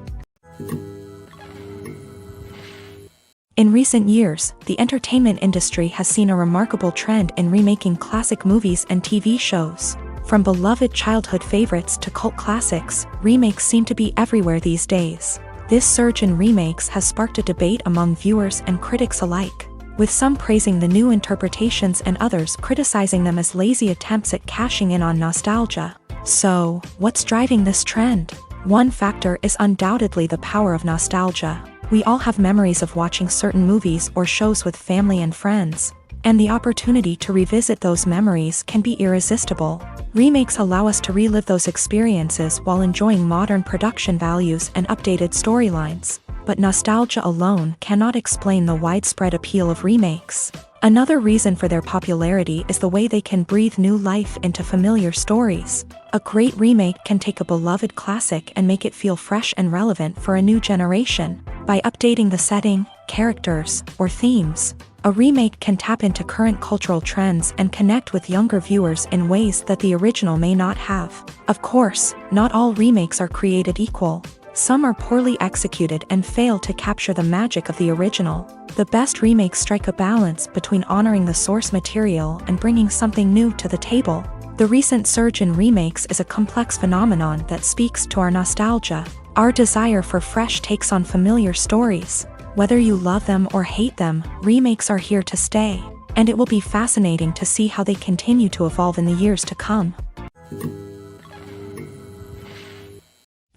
In recent years, the entertainment industry has seen a remarkable trend in remaking classic movies and TV shows. From beloved childhood favorites to cult classics, remakes seem to be everywhere these days. This surge in remakes has sparked a debate among viewers and critics alike, with some praising the new interpretations and others criticizing them as lazy attempts at cashing in on nostalgia. So, what's driving this trend? One factor is undoubtedly the power of nostalgia. We all have memories of watching certain movies or shows with family and friends, and the opportunity to revisit those memories can be irresistible. Remakes allow us to relive those experiences while enjoying modern production values and updated storylines. But nostalgia alone cannot explain the widespread appeal of remakes. Another reason for their popularity is the way they can breathe new life into familiar stories. A great remake can take a beloved classic and make it feel fresh and relevant for a new generation. By updating the setting, characters, or themes, a remake can tap into current cultural trends and connect with younger viewers in ways that the original may not have. Of course, not all remakes are created equal. Some are poorly executed and fail to capture the magic of the original. The best remakes strike a balance between honoring the source material and bringing something new to the table. The recent surge in remakes is a complex phenomenon that speaks to our nostalgia, our desire for fresh takes on familiar stories. Whether you love them or hate them, remakes are here to stay, and it will be fascinating to see how they continue to evolve in the years to come.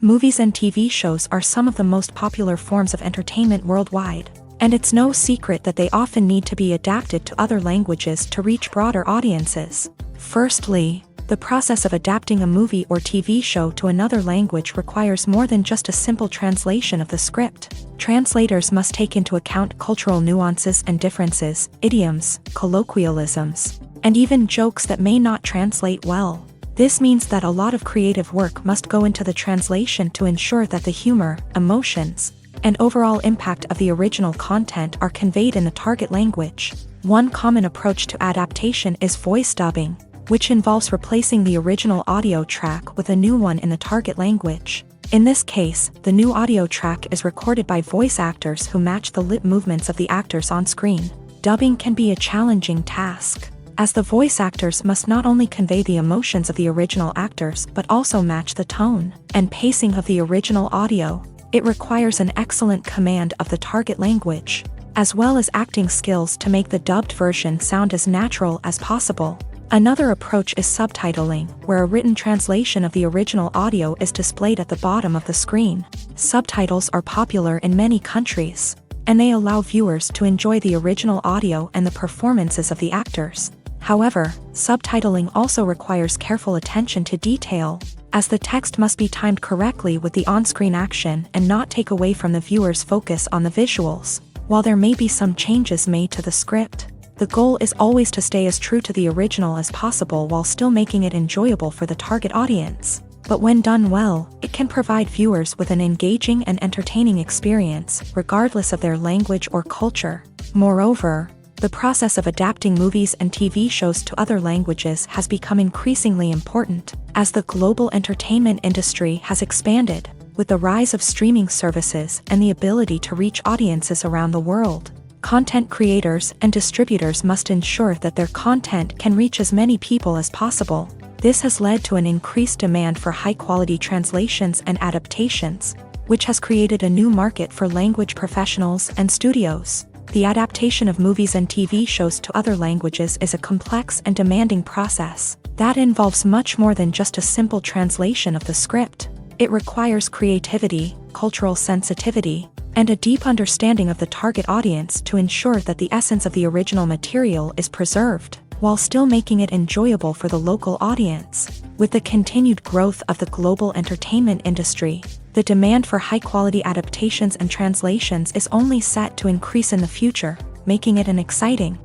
Movies and TV shows are some of the most popular forms of entertainment worldwide, and it's no secret that they often need to be adapted to other languages to reach broader audiences. Firstly, the process of adapting a movie or TV show to another language requires more than just a simple translation of the script. Translators must take into account cultural nuances and differences, idioms, colloquialisms, and even jokes that may not translate well. This means that a lot of creative work must go into the translation to ensure that the humor, emotions, and overall impact of the original content are conveyed in the target language. One common approach to adaptation is voice dubbing, which involves replacing the original audio track with a new one in the target language. In this case, the new audio track is recorded by voice actors who match the lip movements of the actors on screen. Dubbing can be a challenging task, as the voice actors must not only convey the emotions of the original actors but also match the tone and pacing of the original audio. It requires an excellent command of the target language, as well as acting skills to make the dubbed version sound as natural as possible. Another approach is subtitling, where a written translation of the original audio is displayed at the bottom of the screen. Subtitles are popular in many countries, and they allow viewers to enjoy the original audio and the performances of the actors. However, subtitling also requires careful attention to detail, as the text must be timed correctly with the on-screen action and not take away from the viewer's focus on the visuals. While there may be some changes made to the script, the goal is always to stay as true to the original as possible while still making it enjoyable for the target audience. But when done well, it can provide viewers with an engaging and entertaining experience, regardless of their language or culture. Moreover, the process of adapting movies and TV shows to other languages has become increasingly important, as the global entertainment industry has expanded, with the rise of streaming services and the ability to reach audiences around the world. Content creators and distributors must ensure that their content can reach as many people as possible. This has led to an increased demand for high-quality translations and adaptations, which has created a new market for language professionals and studios. The adaptation of movies and TV shows to other languages is a complex and demanding process that involves much more than just a simple translation of the script. It requires creativity, cultural sensitivity, and a deep understanding of the target audience to ensure that the essence of the original material is preserved. while still making it enjoyable for the local audience. With the continued growth of the global entertainment industry, the demand for high-quality adaptations and translations is only set to increase in the future, making it an exciting.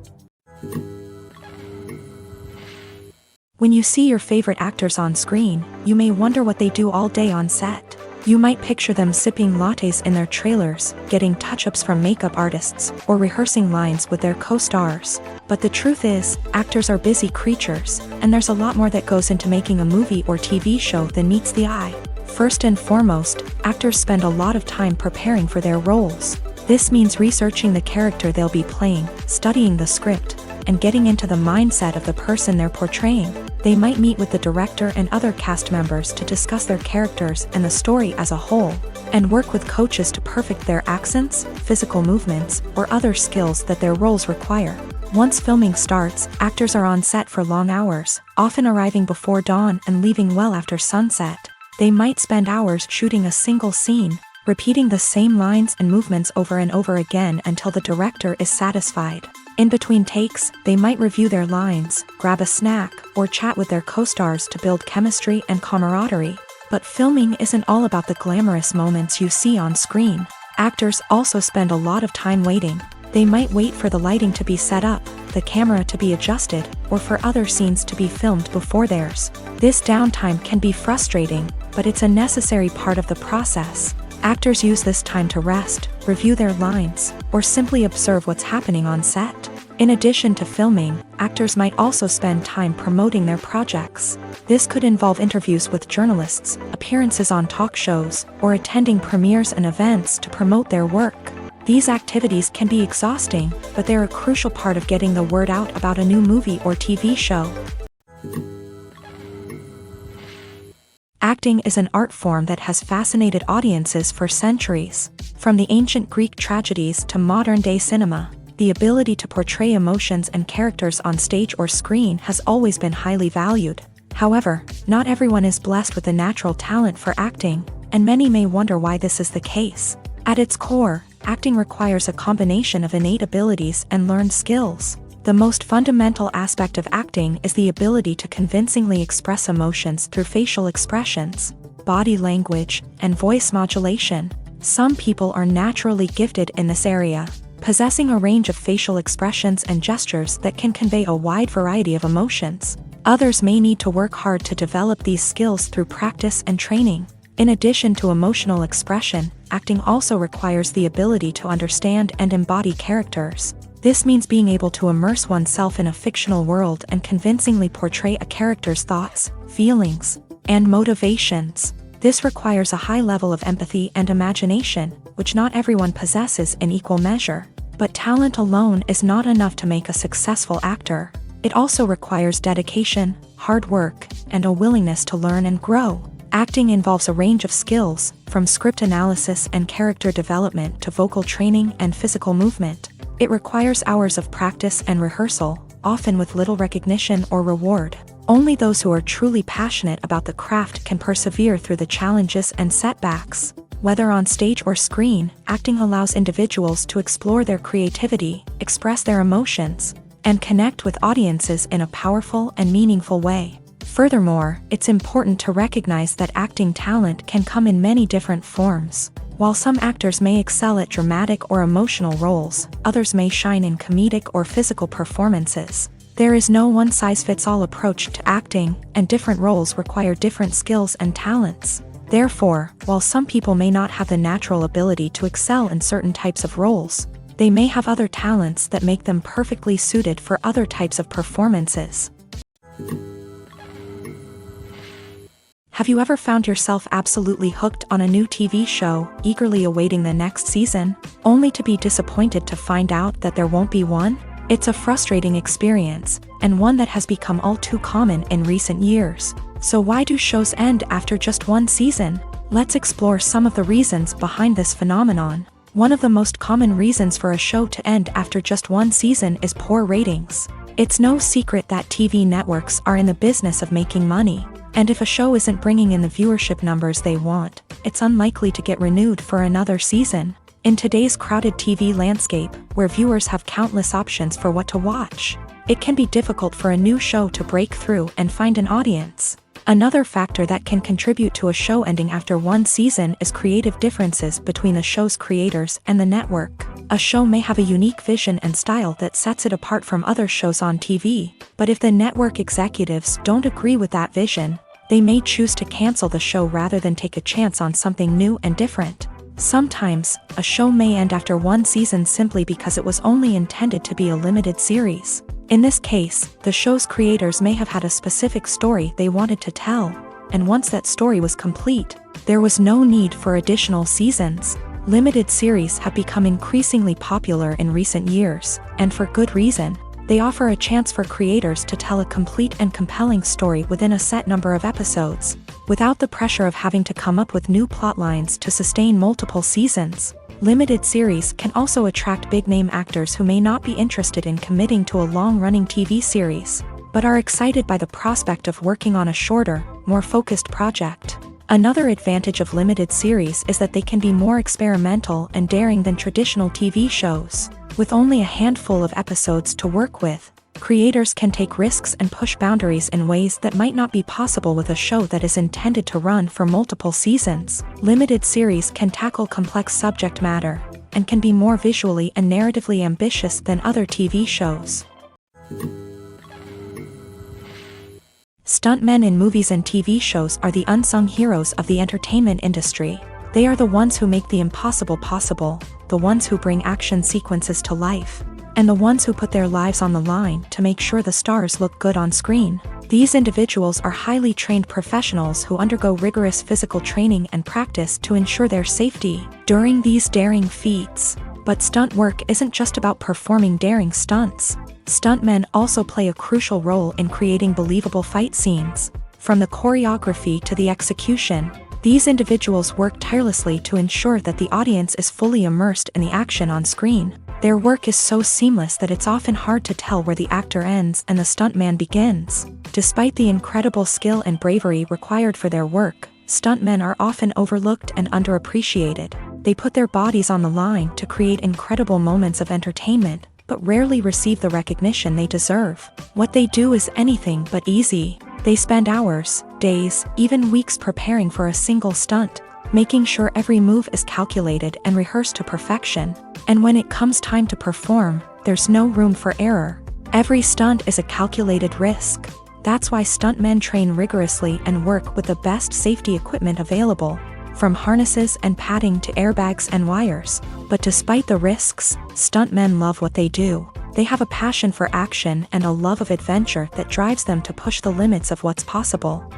When you see your favorite actors on screen, you may wonder what they do all day on set. You might picture them sipping lattes in their trailers, getting touch-ups from makeup artists, or rehearsing lines with their co-stars. But the truth is, actors are busy creatures, and there's a lot more that goes into making a movie or TV show than meets the eye. First and foremost, actors spend a lot of time preparing for their roles. This means researching the character they'll be playing, studying the script, and getting into the mindset of the person they're portraying. They might meet with the director and other cast members to discuss their characters and the story as a whole, and work with coaches to perfect their accents, physical movements, or other skills that their roles require. Once filming starts, actors are on set for long hours, often arriving before dawn and leaving well after sunset. They might spend hours shooting a single scene, repeating the same lines and movements over and over again until the director is satisfied. In between takes, they might review their lines, grab a snack, or chat with their co-stars to build chemistry and camaraderie. But filming isn't all about the glamorous moments you see on screen. Actors also spend a lot of time waiting. They might wait for the lighting to be set up, the camera to be adjusted, or for other scenes to be filmed before theirs. This downtime can be frustrating, but it's a necessary part of the process. Actors use this time to rest, review their lines, or simply observe what's happening on set. In addition to filming, actors might also spend time promoting their projects. This could involve interviews with journalists, appearances on talk shows, or attending premieres and events to promote their work. These activities can be exhausting, but they're a crucial part of getting the word out about a new movie or TV show. Acting is an art form that has fascinated audiences for centuries. From the ancient Greek tragedies to modern-day cinema, the ability to portray emotions and characters on stage or screen has always been highly valued. However, not everyone is blessed with a natural talent for acting, and many may wonder why this is the case. At its core, acting requires a combination of innate abilities and learned skills. The most fundamental aspect of acting is the ability to convincingly express emotions through facial expressions, body language, and voice modulation. Some people are naturally gifted in this area, possessing a range of facial expressions and gestures that can convey a wide variety of emotions. Others may need to work hard to develop these skills through practice and training. In addition to emotional expression, acting also requires the ability to understand and embody characters. This means being able to immerse oneself in a fictional world and convincingly portray a character's thoughts, feelings, and motivations. This requires a high level of empathy and imagination, which not everyone possesses in equal measure. But talent alone is not enough to make a successful actor. It also requires dedication, hard work, and a willingness to learn and grow. Acting involves a range of skills, from script analysis and character development to vocal training and physical movement. It requires hours of practice and rehearsal, often with little recognition or reward. Only those who are truly passionate about the craft can persevere through the challenges and setbacks. Whether on stage or screen, acting allows individuals to explore their creativity, express their emotions, and connect with audiences in a powerful and meaningful way. Furthermore, it's important to recognize that acting talent can come in many different forms. While some actors may excel at dramatic or emotional roles, others may shine in comedic or physical performances. There is no one-size-fits-all approach to acting, and different roles require different skills and talents. Therefore, while some people may not have the natural ability to excel in certain types of roles, they may have other talents that make them perfectly suited for other types of performances. Have you ever found yourself absolutely hooked on a new TV show, eagerly awaiting the next season, only to be disappointed to find out that there won't be one? It's a frustrating experience, and one that has become all too common in recent years. So why do shows end after just one season? Let's explore some of the reasons behind this phenomenon. One of the most common reasons for a show to end after just one season is poor ratings. It's no secret that TV networks are in the business of making money. And if a show isn't bringing in the viewership numbers they want, it's unlikely to get renewed for another season. In today's crowded TV landscape, where viewers have countless options for what to watch, it can be difficult for a new show to break through and find an audience. Another factor that can contribute to a show ending after one season is creative differences between the show's creators and the network. A show may have a unique vision and style that sets it apart from other shows on TV, but if the network executives don't agree with that vision, they may choose to cancel the show rather than take a chance on something new and different. Sometimes, a show may end after one season simply because it was only intended to be a limited series. In this case, the show's creators may have had a specific story they wanted to tell, and once that story was complete, there was no need for additional seasons. Limited series have become increasingly popular in recent years, and for good reason. They offer a chance for creators to tell a complete and compelling story within a set number of episodes, without the pressure of having to come up with new plotlines to sustain multiple seasons. Limited series can also attract big-name actors who may not be interested in committing to a long-running TV series, but are excited by the prospect of working on a shorter, more focused project. Another advantage of limited series is that they can be more experimental and daring than traditional TV shows. With only a handful of episodes to work with, creators can take risks and push boundaries in ways that might not be possible with a show that is intended to run for multiple seasons. Limited series can tackle complex subject matter, and can be more visually and narratively ambitious than other TV shows. Stuntmen in movies and TV shows are the unsung heroes of the entertainment industry. They are the ones who make the impossible possible, the ones who bring action sequences to life, and the ones who put their lives on the line to make sure the stars look good on screen. These individuals are highly trained professionals who undergo rigorous physical training and practice to ensure their safety during these daring feats. But stunt work isn't just about performing daring stunts. Stuntmen also play a crucial role in creating believable fight scenes. From the choreography to the execution, these individuals work tirelessly to ensure that the audience is fully immersed in the action on screen. Their work is so seamless that it's often hard to tell where the actor ends and the stuntman begins. Despite the incredible skill and bravery required for their work, stuntmen are often overlooked and underappreciated. They put their bodies on the line to create incredible moments of entertainment, but rarely receive the recognition they deserve. What they do is anything but easy. They spend hours, days, even weeks preparing for a single stunt, making sure every move is calculated and rehearsed to perfection. And when it comes time to perform, there's no room for error. Every stunt is a calculated risk. That's why stuntmen train rigorously and work with the best safety equipment available, from harnesses and padding to airbags and wires. But despite the risks, stuntmen love what they do. They have a passion for action and a love of adventure that drives them to push the limits of what's possible.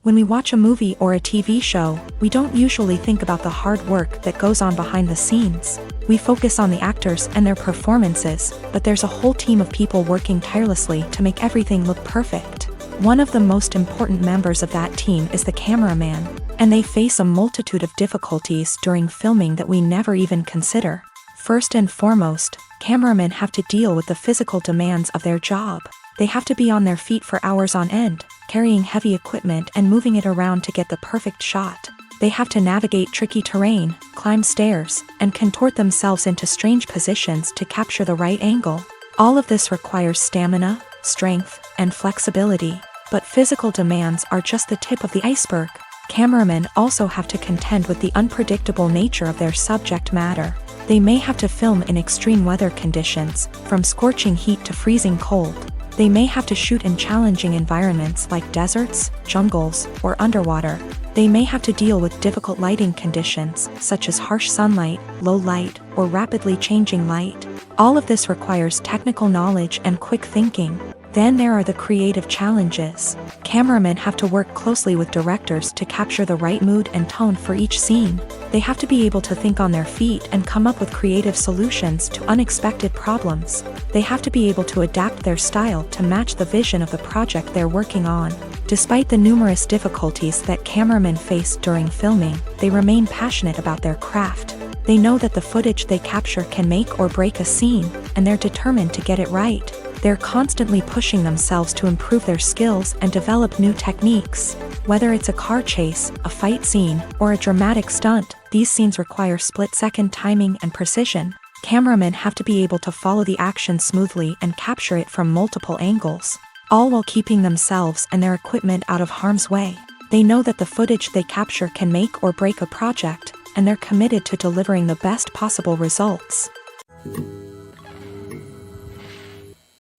When we watch a movie or a TV show, we don't usually think about the hard work that goes on behind the scenes. We focus on the actors and their performances, but there's a whole team of people working tirelessly to make everything look perfect. One of the most important members of that team is the cameraman, and they face a multitude of difficulties during filming that we never even consider. First and foremost, cameramen have to deal with the physical demands of their job. They have to be on their feet for hours on end, carrying heavy equipment and moving it around to get the perfect shot. They have to navigate tricky terrain, climb stairs, and contort themselves into strange positions to capture the right angle. All of this requires stamina, strength, and flexibility. But physical demands are just the tip of the iceberg. Cameramen also have to contend with the unpredictable nature of their subject matter. They may have to film in extreme weather conditions, from scorching heat to freezing cold. They may have to shoot in challenging environments like deserts, jungles, or underwater. They may have to deal with difficult lighting conditions, such as harsh sunlight, low light, or rapidly changing light. All of this requires technical knowledge and quick thinking. Then there are the creative challenges. Cameramen have to work closely with directors to capture the right mood and tone for each scene. They have to be able to think on their feet and come up with creative solutions to unexpected problems. They have to be able to adapt their style to match the vision of the project they're working on. Despite the numerous difficulties that cameramen face during filming, they remain passionate about their craft. They know that the footage they capture can make or break a scene, and they're determined to get it right. They're constantly pushing themselves to improve their skills and develop new techniques. Whether it's a car chase, a fight scene, or a dramatic stunt, these scenes require split-second timing and precision. Cameramen have to be able to follow the action smoothly and capture it from multiple angles, all while keeping themselves and their equipment out of harm's way. They know that the footage they capture can make or break a project, and they're committed to delivering the best possible results.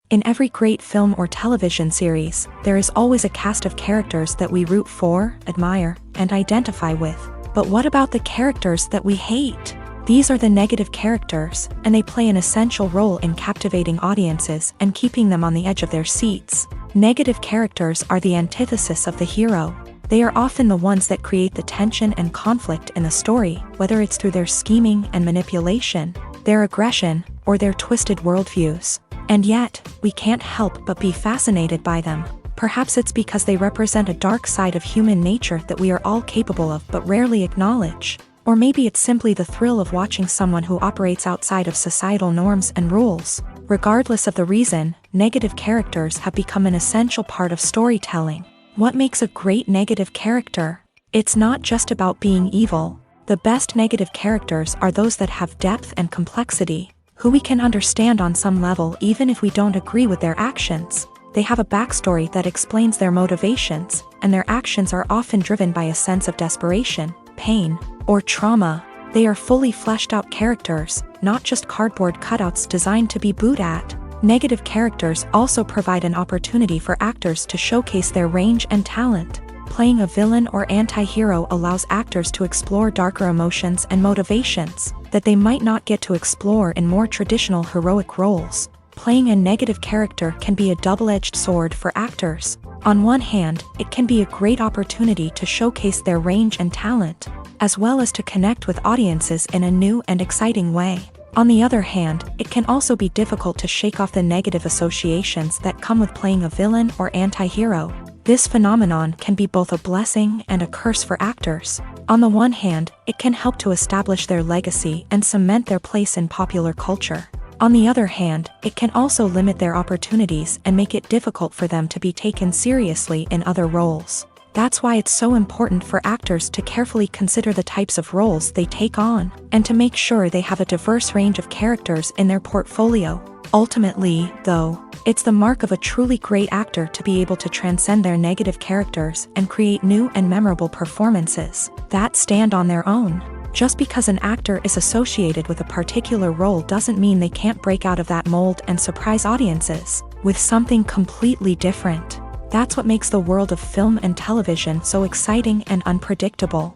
In every great film or television series, there is always a cast of characters that we root for, admire, and identify with. But what about the characters that we hate? These are the negative characters, and they play an essential role in captivating audiences and keeping them on the edge of their seats. Negative characters are the antithesis of the hero. They are often the ones that create the tension and conflict in the story, whether it's through their scheming and manipulation, their aggression, or their twisted worldviews. And yet, we can't help but be fascinated by them. Perhaps it's because they represent a dark side of human nature that we are all capable of but rarely acknowledge. Or maybe it's simply the thrill of watching someone who operates outside of societal norms and rules. Regardless of the reason, negative characters have become an essential part of storytelling. What makes a great negative character? It's not just about being evil. The best negative characters are those that have depth and complexity, who we can understand on some level even if we don't agree with their actions. They have a backstory that explains their motivations, and their actions are often driven by a sense of desperation, pain, or trauma. They are fully fleshed out characters, not just cardboard cutouts designed to be booed at. Negative characters also provide an opportunity for actors to showcase their range and talent. Playing a villain or anti-hero allows actors to explore darker emotions and motivations that they might not get to explore in more traditional heroic roles. Playing a negative character can be a double-edged sword for actors. On one hand, it can be a great opportunity to showcase their range and talent, as well as to connect with audiences in a new and exciting way. On the other hand, it can also be difficult to shake off the negative associations that come with playing a villain or anti-hero. This phenomenon can be both a blessing and a curse for actors. On the one hand, it can help to establish their legacy and cement their place in popular culture. On the other hand, it can also limit their opportunities and make it difficult for them to be taken seriously in other roles. That's why it's so important for actors to carefully consider the types of roles they take on, and to make sure they have a diverse range of characters in their portfolio. Ultimately, though, it's the mark of a truly great actor to be able to transcend their negative characters and create new and memorable performances that stand on their own. Just because an actor is associated with a particular role doesn't mean they can't break out of that mold and surprise audiences with something completely different. That's what makes the world of film and television so exciting and unpredictable.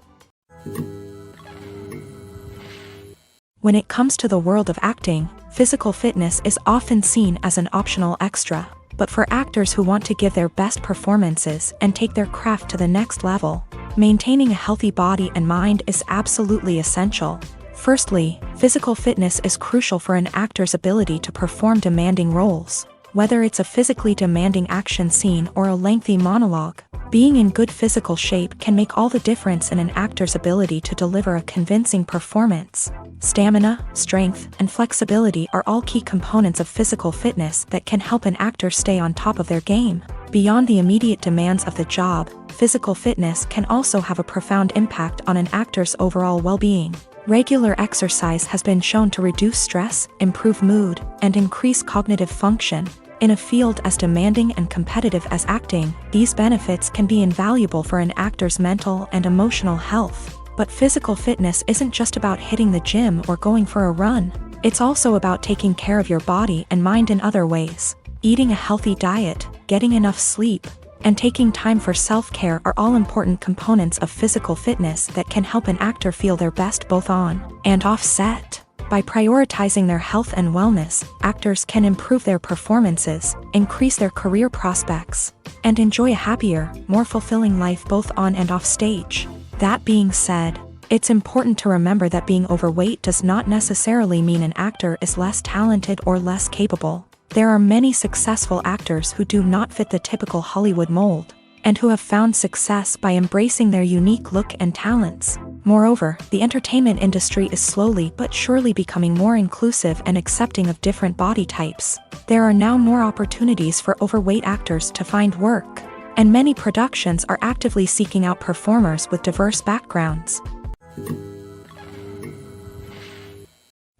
When it comes to the world of acting, physical fitness is often seen as an optional extra. But for actors who want to give their best performances and take their craft to the next level, maintaining a healthy body and mind is absolutely essential. Firstly, physical fitness is crucial for an actor's ability to perform demanding roles. Whether it's a physically demanding action scene or a lengthy monologue, being in good physical shape can make all the difference in an actor's ability to deliver a convincing performance. Stamina, strength, and flexibility are all key components of physical fitness that can help an actor stay on top of their game. Beyond the immediate demands of the job, physical fitness can also have a profound impact on an actor's overall well-being. Regular exercise has been shown to reduce stress, improve mood, and increase cognitive function. In a field as demanding and competitive as acting, these benefits can be invaluable for an actor's mental and emotional health. But physical fitness isn't just about hitting the gym or going for a run. It's also about taking care of your body and mind in other ways. Eating a healthy diet, getting enough sleep, and taking time for self-care are all important components of physical fitness that can help an actor feel their best both on and off set. By prioritizing their health and wellness, actors can improve their performances, increase their career prospects, and enjoy a happier, more fulfilling life both on and off stage. That being said, it's important to remember that being overweight does not necessarily mean an actor is less talented or less capable. There are many successful actors who do not fit the typical Hollywood mold, and who have found success by embracing their unique look and talents. Moreover, the entertainment industry is slowly but surely becoming more inclusive and accepting of different body types. There are now more opportunities for overweight actors to find work, and many productions are actively seeking out performers with diverse backgrounds.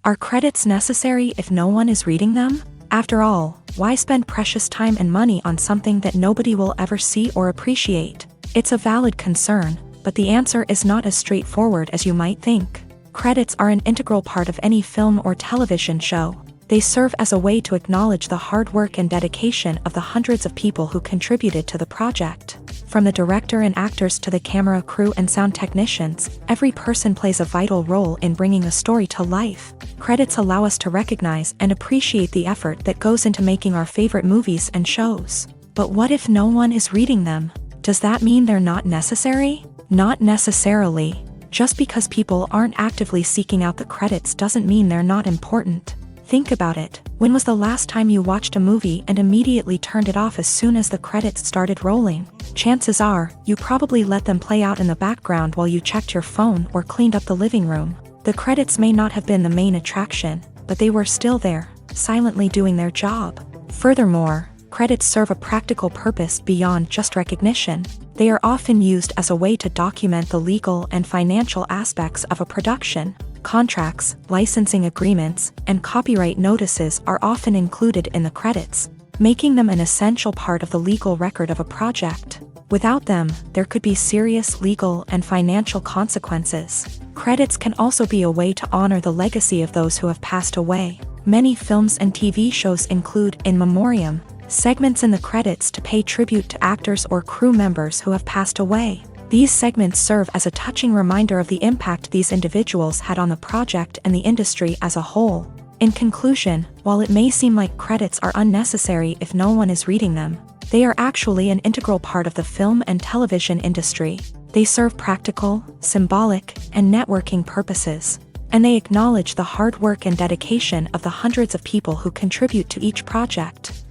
Are credits necessary if no one is reading them? After all, why spend precious time and money on something that nobody will ever see or appreciate? It's a valid concern, but the answer is not as straightforward as you might think. Credits are an integral part of any film or television show. They serve as a way to acknowledge the hard work and dedication of the hundreds of people who contributed to the project. From the director and actors to the camera crew and sound technicians, every person plays a vital role in bringing a story to life. Credits allow us to recognize and appreciate the effort that goes into making our favorite movies and shows. But what if no one is reading them? Does that mean they're not necessary? Not necessarily. Just because people aren't actively seeking out the credits doesn't mean they're not important. Think about it. When was the last time you watched a movie and immediately turned it off as soon as the credits started rolling? Chances are, you probably let them play out in the background while you checked your phone or cleaned up the living room. The credits may not have been the main attraction, but they were still there, silently doing their job. Furthermore, credits serve a practical purpose beyond just recognition. They are often used as a way to document the legal and financial aspects of a production. Contracts, licensing agreements, and copyright notices are often included in the credits, making them an essential part of the legal record of a project. Without them, there could be serious legal and financial consequences. Credits can also be a way to honor the legacy of those who have passed away. Many films and TV shows include in memoriam segments in the credits to pay tribute to actors or crew members who have passed away. These segments serve as a touching reminder of the impact these individuals had on the project and the industry as a whole. In conclusion, while it may seem like credits are unnecessary if no one is reading them, they are actually an integral part of the film and television industry. They serve practical, symbolic, and networking purposes, and they acknowledge the hard work and dedication of the hundreds of people who contribute to each project.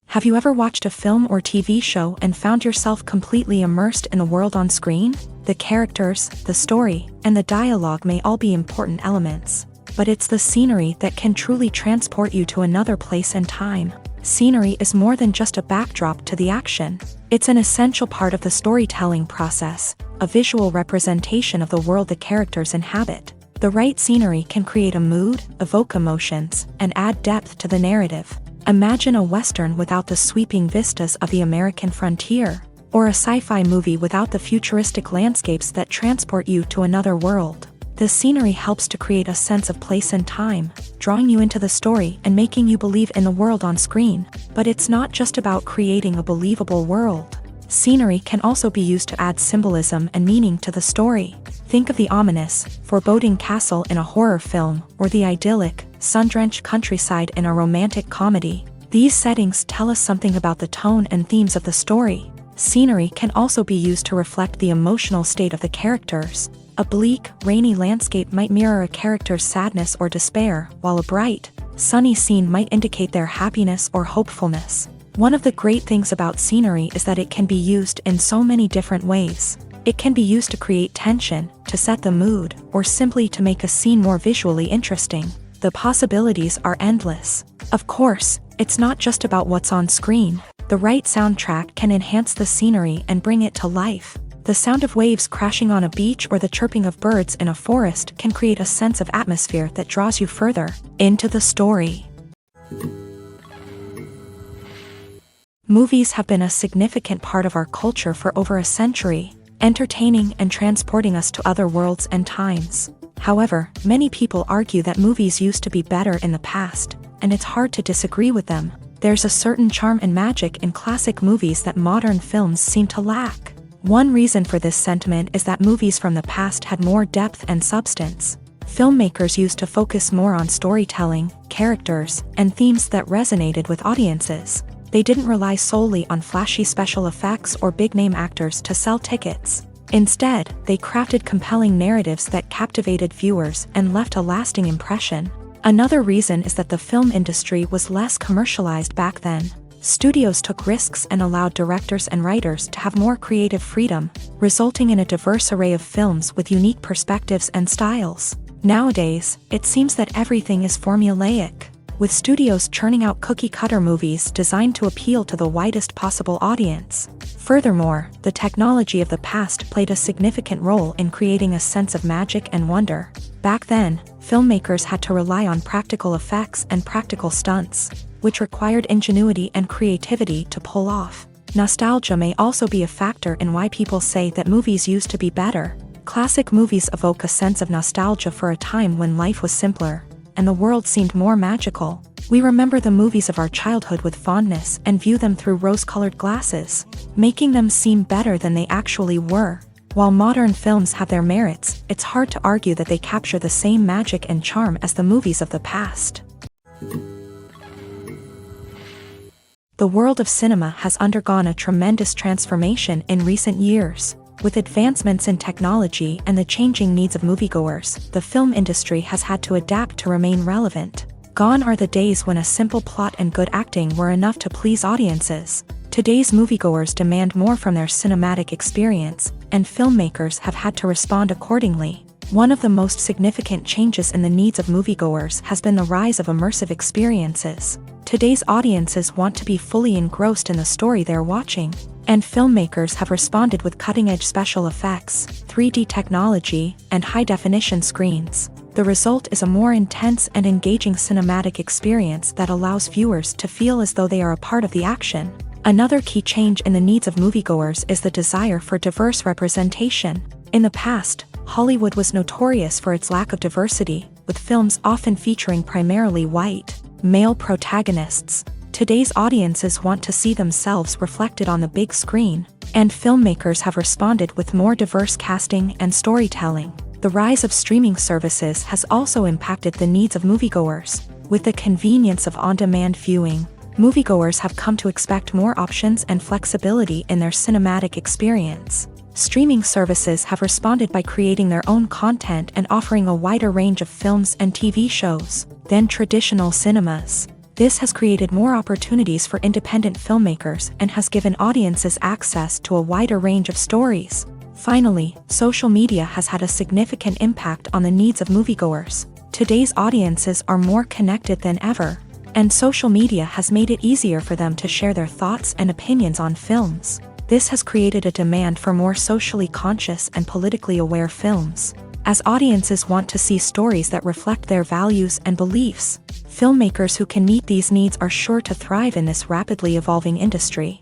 Have you ever watched a film or TV show and found yourself completely immersed in the world on screen? The characters, the story, and the dialogue may all be important elements, but it's the scenery that can truly transport you to another place and time. Scenery is more than just a backdrop to the action. It's an essential part of the storytelling process, a visual representation of the world the characters inhabit. The right scenery can create a mood, evoke emotions, and add depth to the narrative. Imagine a Western without the sweeping vistas of the American frontier, or a sci-fi movie without the futuristic landscapes that transport you to another world. The scenery helps to create a sense of place and time, drawing you into the story and making you believe in the world on screen. But it's not just about creating a believable world. Scenery can also be used to add symbolism and meaning to the story. Think of the ominous, foreboding castle in a horror film, or the idyllic, sun-drenched countryside in a romantic comedy. These settings tell us something about the tone and themes of the story. Scenery can also be used to reflect the emotional state of the characters. A bleak, rainy landscape might mirror a character's sadness or despair, while a bright, sunny scene might indicate their happiness or hopefulness. One of the great things about scenery is that it can be used in so many different ways. It can be used to create tension, to set the mood, or simply to make a scene more visually interesting. The possibilities are endless. Of course, it's not just about what's on screen. The right soundtrack can enhance the scenery and bring it to life. The sound of waves crashing on a beach or the chirping of birds in a forest can create a sense of atmosphere that draws you further into the story. Movies have been a significant part of our culture for over a century, entertaining and transporting us to other worlds and times. However, many people argue that movies used to be better in the past, and it's hard to disagree with them. There's a certain charm and magic in classic movies that modern films seem to lack. One reason for this sentiment is that movies from the past had more depth and substance. Filmmakers used to focus more on storytelling, characters, and themes that resonated with audiences. They didn't rely solely on flashy special effects or big-name actors to sell tickets. Instead, they crafted compelling narratives that captivated viewers and left a lasting impression. Another reason is that the film industry was less commercialized back then. Studios took risks and allowed directors and writers to have more creative freedom, resulting in a diverse array of films with unique perspectives and styles. Nowadays, it seems that everything is formulaic. with studios churning out cookie-cutter movies designed to appeal to the widest possible audience. Furthermore, the technology of the past played a significant role in creating a sense of magic and wonder. Back then, filmmakers had to rely on practical effects and practical stunts, which required ingenuity and creativity to pull off. Nostalgia may also be a factor in why people say that movies used to be better. Classic movies evoke a sense of nostalgia for a time when life was simpler, and the world seemed more magical. We remember the movies of our childhood with fondness and view them through rose-colored glasses, making them seem better than they actually were. While modern films have their merits, it's hard to argue that they capture the same magic and charm as the movies of the past. The world of cinema has undergone a tremendous transformation in recent years. With advancements in technology and the changing needs of moviegoers, the film industry has had to adapt to remain relevant. Gone are the days when a simple plot and good acting were enough to please audiences. Today's moviegoers demand more from their cinematic experience, and filmmakers have had to respond accordingly. One of the most significant changes in the needs of moviegoers has been the rise of immersive experiences. Today's audiences want to be fully engrossed in the story they're watching, and filmmakers have responded with cutting-edge special effects, 3D technology, and high-definition screens. The result is a more intense and engaging cinematic experience that allows viewers to feel as though they are a part of the action. Another key change in the needs of moviegoers is the desire for diverse representation. In the past, Hollywood was notorious for its lack of diversity, with films often featuring primarily white, male protagonists. Today's audiences want to see themselves reflected on the big screen, and filmmakers have responded with more diverse casting and storytelling. The rise of streaming services has also impacted the needs of moviegoers. With the convenience of on-demand viewing, moviegoers have come to expect more options and flexibility in their cinematic experience. Streaming services have responded by creating their own content and offering a wider range of films and TV shows than traditional cinemas. This has created more opportunities for independent filmmakers and has given audiences access to a wider range of stories. Finally, social media has had a significant impact on the needs of moviegoers. Today's audiences are more connected than ever, and social media has made it easier for them to share their thoughts and opinions on films. This has created a demand for more socially conscious and politically aware films. As audiences want to see stories that reflect their values and beliefs, filmmakers who can meet these needs are sure to thrive in this rapidly evolving industry.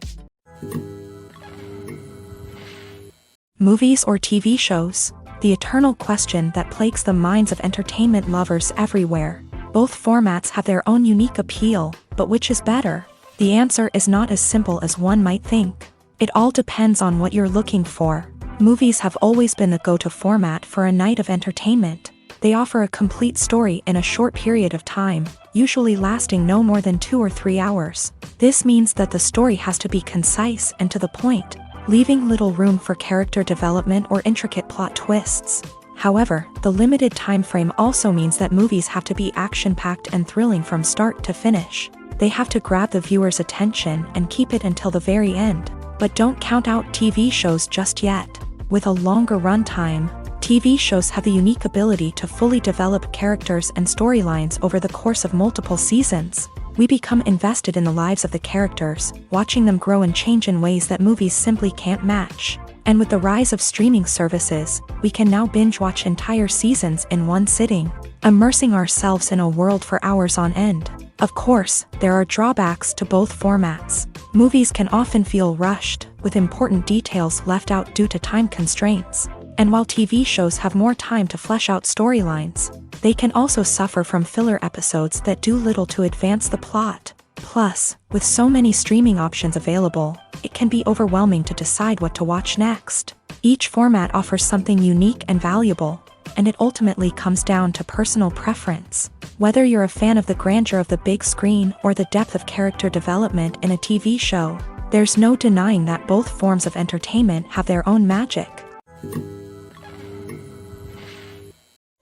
Movies or TV shows? The eternal question that plagues the minds of entertainment lovers everywhere. Both formats have their own unique appeal, but which is better? The answer is not as simple as one might think. It all depends on what you're looking for. Movies have always been the go-to format for a night of entertainment. They offer a complete story in a short period of time, usually lasting no more than 2 or 3 hours. This means that the story has to be concise and to the point, leaving little room for character development or intricate plot twists. However, the limited time frame also means that movies have to be action-packed and thrilling from start to finish. They have to grab the viewer's attention and keep it until the very end. But don't count out TV shows just yet. With a longer runtime, TV shows have the unique ability to fully develop characters and storylines over the course of multiple seasons. We become invested in the lives of the characters, watching them grow and change in ways that movies simply can't match. And with the rise of streaming services, we can now binge-watch entire seasons in one sitting, immersing ourselves in a world for hours on end. Of course, there are drawbacks to both formats. Movies can often feel rushed, with important details left out due to time constraints. And while TV shows have more time to flesh out storylines, they can also suffer from filler episodes that do little to advance the plot. Plus, with so many streaming options available, it can be overwhelming to decide what to watch next. Each format offers something unique and valuable, and it ultimately comes down to personal preference. Whether you're a fan of the grandeur of the big screen or the depth of character development in a TV show, there's no denying that both forms of entertainment have their own magic.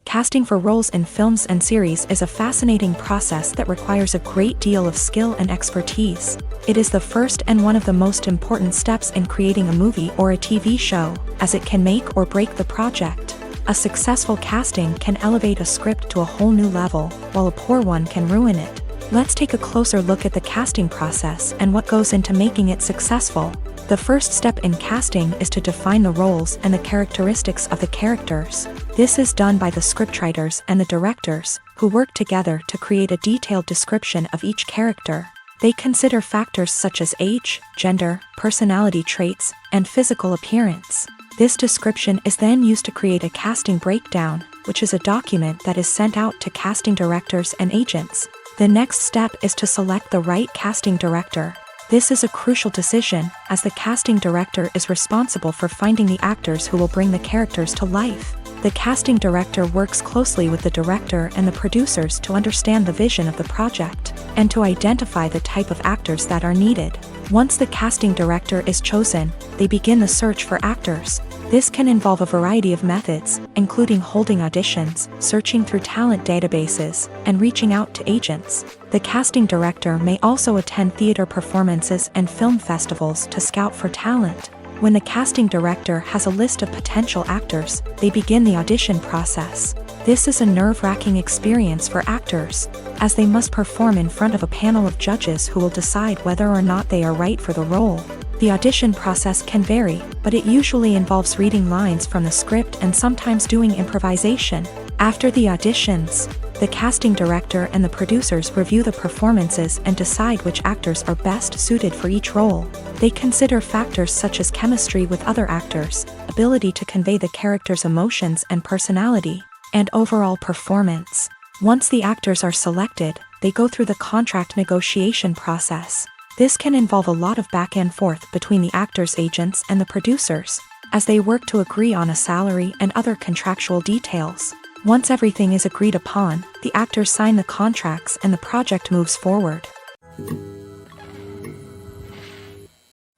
Casting for roles in films and series is a fascinating process that requires a great deal of skill and expertise. It is the first and one of the most important steps in creating a movie or a TV show, as it can make or break the project. A successful casting can elevate a script to a whole new level, while a poor one can ruin it. Let's take a closer look at the casting process and what goes into making it successful. The first step in casting is to define the roles and the characteristics of the characters. This is done by the scriptwriters and the directors, who work together to create a detailed description of each character. They consider factors such as age, gender, personality traits, and physical appearance. This description is then used to create a casting breakdown, which is a document that is sent out to casting directors and agents. The next step is to select the right casting director. This is a crucial decision, as the casting director is responsible for finding the actors who will bring the characters to life. The casting director works closely with the director and the producers to understand the vision of the project, and to identify the type of actors that are needed. Once the casting director is chosen, they begin the search for actors. This can involve a variety of methods, including holding auditions, searching through talent databases, and reaching out to agents. The casting director may also attend theater performances and film festivals to scout for talent. When the casting director has a list of potential actors, they begin the audition process. This is a nerve-wracking experience for actors, as they must perform in front of a panel of judges who will decide whether or not they are right for the role. The audition process can vary, but it usually involves reading lines from the script and sometimes doing improvisation. After the auditions, the casting director and the producers review the performances and decide which actors are best suited for each role. They consider factors such as chemistry with other actors, ability to convey the character's emotions and personality, and overall performance. Once the actors are selected, they go through the contract negotiation process. This can involve a lot of back and forth between the actors' agents and the producers, as they work to agree on a salary and other contractual details. Once everything is agreed upon, the actors sign the contracts and the project moves forward.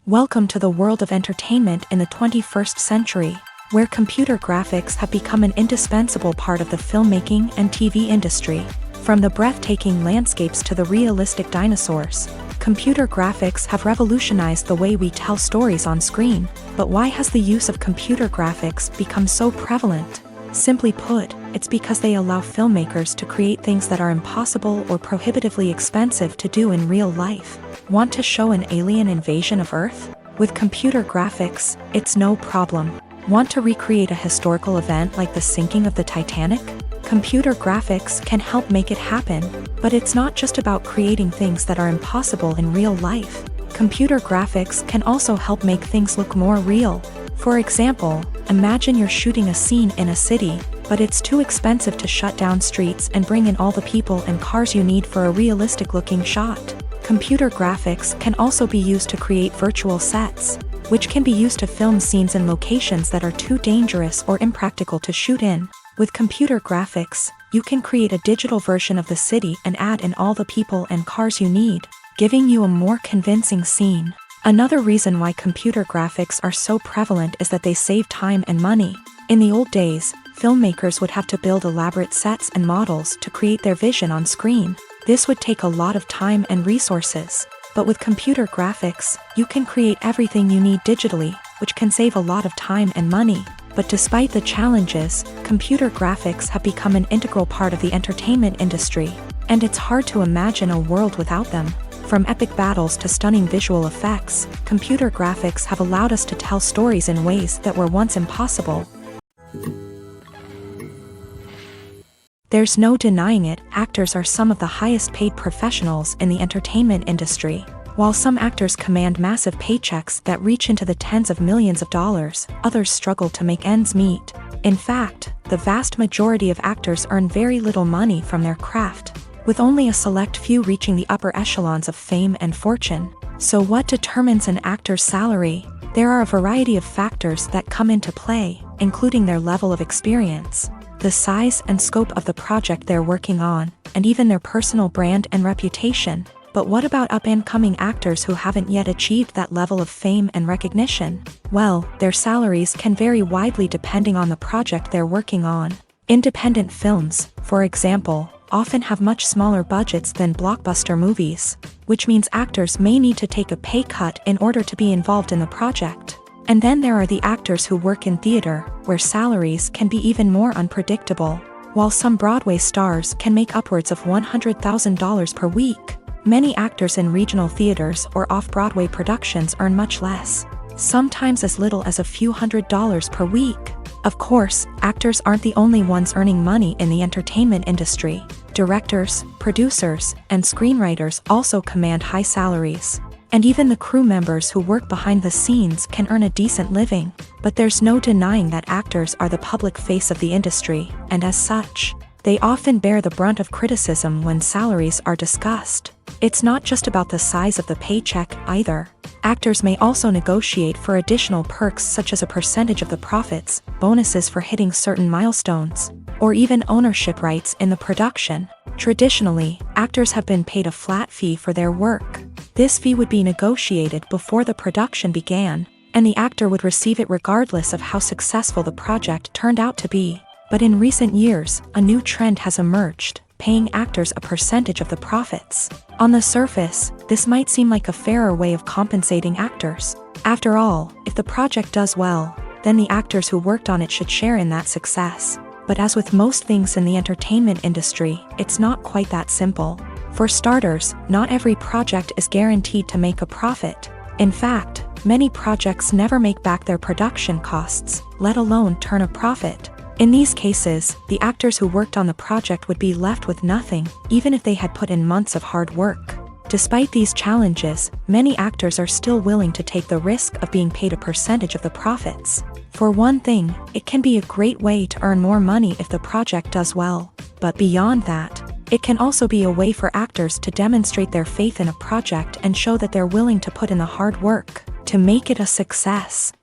Welcome to the world of entertainment in the 21st century, where computer graphics have become an indispensable part of the filmmaking and TV industry. From the breathtaking landscapes to the realistic dinosaurs, computer graphics have revolutionized the way we tell stories on screen. But why has the use of computer graphics become so prevalent? Simply put, it's because they allow filmmakers to create things that are impossible or prohibitively expensive to do in real life. Want to show an alien invasion of Earth? With computer graphics, it's no problem. Want to recreate a historical event like the sinking of the Titanic? Computer graphics can help make it happen, but it's not just about creating things that are impossible in real life. Computer graphics can also help make things look more real. For example, imagine you're shooting a scene in a city, but it's too expensive to shut down streets and bring in all the people and cars you need for a realistic-looking shot. Computer graphics can also be used to create virtual sets, which can be used to film scenes in locations that are too dangerous or impractical to shoot in. With computer graphics, you can create a digital version of the city and add in all the people and cars you need, giving you a more convincing scene. Another reason why computer graphics are so prevalent is that they save time and money. In the old days, filmmakers would have to build elaborate sets and models to create their vision on screen. This would take a lot of time and resources. But with computer graphics, you can create everything you need digitally, which can save a lot of time and money. But despite the challenges, computer graphics have become an integral part of the entertainment industry, and it's hard to imagine a world without them. From epic battles to stunning visual effects, computer graphics have allowed us to tell stories in ways that were once impossible. There's no denying it, actors are some of the highest paid professionals in the entertainment industry. While some actors command massive paychecks that reach into the tens of millions of dollars, others struggle to make ends meet. In fact, the vast majority of actors earn very little money from their craft, with only a select few reaching the upper echelons of fame and fortune. So what determines an actor's salary? There are a variety of factors that come into play, including their level of experience, the size and scope of the project they're working on, and even their personal brand and reputation. But what about up-and-coming actors who haven't yet achieved that level of fame and recognition? Well, their salaries can vary widely depending on the project they're working on. Independent films, for example, often have much smaller budgets than blockbuster movies, which means actors may need to take a pay cut in order to be involved in the project. And then there are the actors who work in theater, where salaries can be even more unpredictable. While some Broadway stars can make upwards of $100,000 per week, many actors in regional theaters or off-Broadway productions earn much less, sometimes as little as a few $100s per week. Of course, actors aren't the only ones earning money in the entertainment industry. Directors, producers, and screenwriters also command high salaries. And even the crew members who work behind the scenes can earn a decent living. But there's no denying that actors are the public face of the industry, and as such, they often bear the brunt of criticism when salaries are discussed. It's not just about the size of the paycheck either. Actors may also negotiate for additional perks such as a percentage of the profits, bonuses for hitting certain milestones, or even ownership rights in the production. Traditionally, actors have been paid a flat fee for their work. This fee would be negotiated before the production began, and the actor would receive it regardless of how successful the project turned out to be. But in recent years, a new trend has emerged, paying actors a percentage of the profits. On the surface, this might seem like a fairer way of compensating actors. After all, if the project does well, then the actors who worked on it should share in that success. But as with most things in the entertainment industry, it's not quite that simple. For starters, not every project is guaranteed to make a profit. In fact, many projects never make back their production costs, let alone turn a profit. In these cases, the actors who worked on the project would be left with nothing, even if they had put in months of hard work. Despite these challenges, many actors are still willing to take the risk of being paid a percentage of the profits. For one thing, it can be a great way to earn more money if the project does well. But beyond that, it can also be a way for actors to demonstrate their faith in a project and show that they're willing to put in the hard work to make it a success.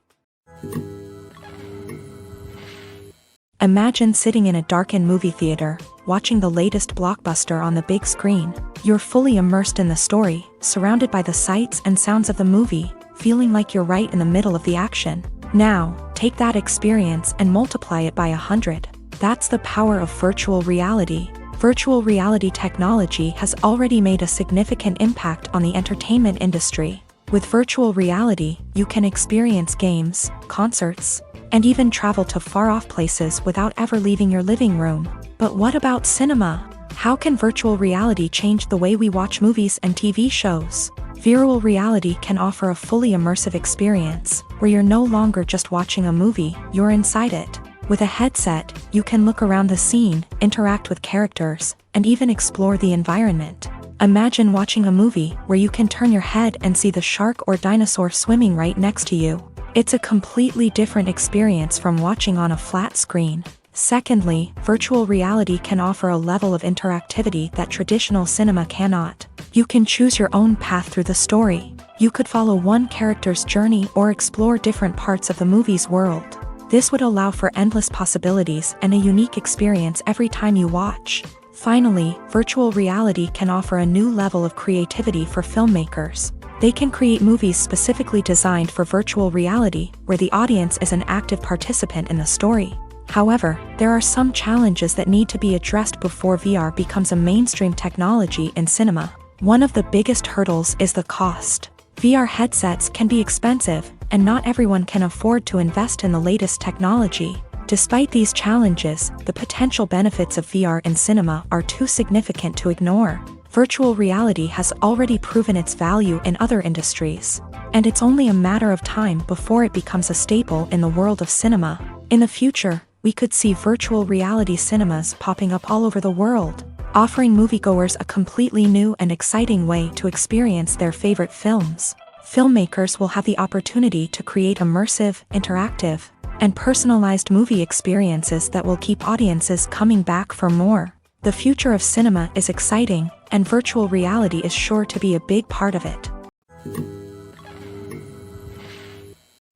Imagine sitting in a darkened movie theater, watching the latest blockbuster on the big screen. You're fully immersed in the story, surrounded by the sights and sounds of the movie, feeling like you're right in the middle of the action. Now, take that experience and multiply it by 100. That's the power of virtual reality. Virtual reality technology has already made a significant impact on the entertainment industry. With virtual reality, you can experience games, concerts, and even travel to far-off places without ever leaving your living room. But what about cinema? How can virtual reality change the way we watch movies and TV shows? Virtual reality can offer a fully immersive experience, where you're no longer just watching a movie, you're inside it. With a headset, you can look around the scene, interact with characters, and even explore the environment. Imagine watching a movie where you can turn your head and see the shark or dinosaur swimming right next to you. It's a completely different experience from watching on a flat screen. Secondly, virtual reality can offer a level of interactivity that traditional cinema cannot. You can choose your own path through the story. You could follow one character's journey or explore different parts of the movie's world. This would allow for endless possibilities and a unique experience every time you watch. Finally, virtual reality can offer a new level of creativity for filmmakers. They can create movies specifically designed for virtual reality, where the audience is an active participant in the story. However, there are some challenges that need to be addressed before VR becomes a mainstream technology in cinema. One of the biggest hurdles is the cost. VR headsets can be expensive, and not everyone can afford to invest in the latest technology. Despite these challenges, the potential benefits of VR in cinema are too significant to ignore. Virtual reality has already proven its value in other industries, and it's only a matter of time before it becomes a staple in the world of cinema. In the future, we could see virtual reality cinemas popping up all over the world, offering moviegoers a completely new and exciting way to experience their favorite films. Filmmakers will have the opportunity to create immersive, interactive, and personalized movie experiences that will keep audiences coming back for more. The future of cinema is exciting, and virtual reality is sure to be a big part of it.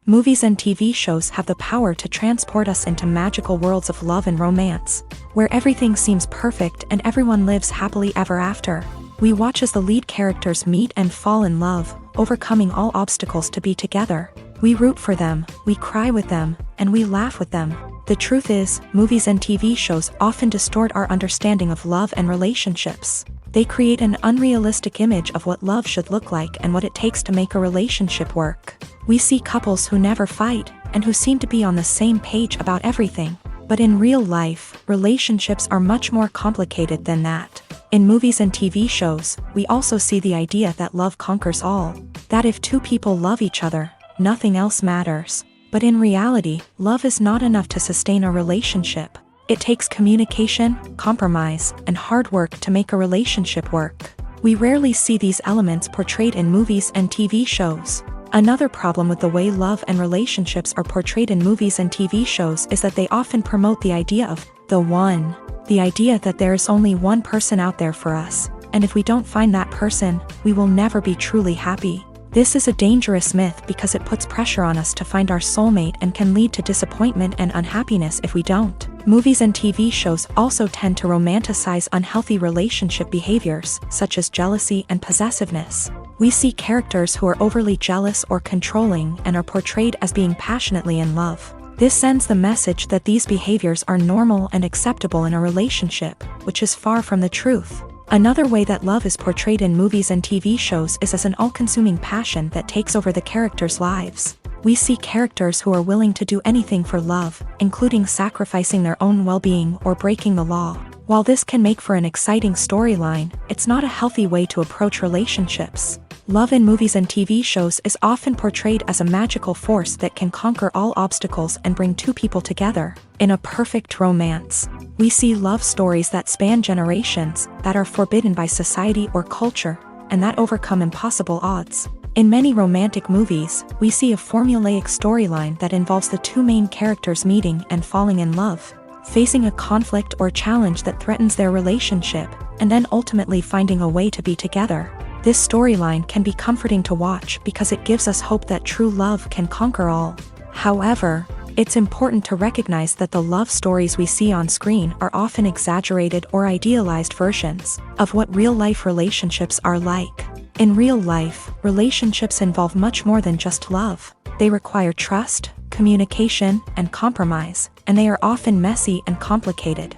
Movies and TV shows have the power to transport us into magical worlds of love and romance, where everything seems perfect and everyone lives happily ever after. We watch as the lead characters meet and fall in love, overcoming all obstacles to be together. We root for them, we cry with them, and we laugh with them. The truth is, movies and TV shows often distort our understanding of love and relationships. They create an unrealistic image of what love should look like and what it takes to make a relationship work. We see couples who never fight, and who seem to be on the same page about everything. But in real life, relationships are much more complicated than that. In movies and TV shows, we also see the idea that love conquers all. That if two people love each other, nothing else matters. But in reality, love is not enough to sustain a relationship. It takes communication, compromise, and hard work to make a relationship work. We rarely see these elements portrayed in movies and TV shows. Another problem with the way love and relationships are portrayed in movies and TV shows is that they often promote the idea of the one. The idea that there is only one person out there for us, and if we don't find that person, we will never be truly happy. This is a dangerous myth because it puts pressure on us to find our soulmate and can lead to disappointment and unhappiness if we don't. Movies and TV shows also tend to romanticize unhealthy relationship behaviors, such as jealousy and possessiveness. We see characters who are overly jealous or controlling and are portrayed as being passionately in love. This sends the message that these behaviors are normal and acceptable in a relationship, which is far from the truth. Another way that love is portrayed in movies and TV shows is as an all-consuming passion that takes over the characters' lives. We see characters who are willing to do anything for love, including sacrificing their own well-being or breaking the law. While this can make for an exciting storyline, it's not a healthy way to approach relationships. Love in movies and TV shows is often portrayed as a magical force that can conquer all obstacles and bring two people together. In a perfect romance, we see love stories that span generations, that are forbidden by society or culture, and that overcome impossible odds. In many romantic movies, we see a formulaic storyline that involves the two main characters meeting and falling in love, facing a conflict or challenge that threatens their relationship, and then ultimately finding a way to be together. This storyline can be comforting to watch because it gives us hope that true love can conquer all. However, it's important to recognize that the love stories we see on screen are often exaggerated or idealized versions of what real-life relationships are like. In real life, relationships involve much more than just love. They require trust, communication, and compromise, and they are often messy and complicated.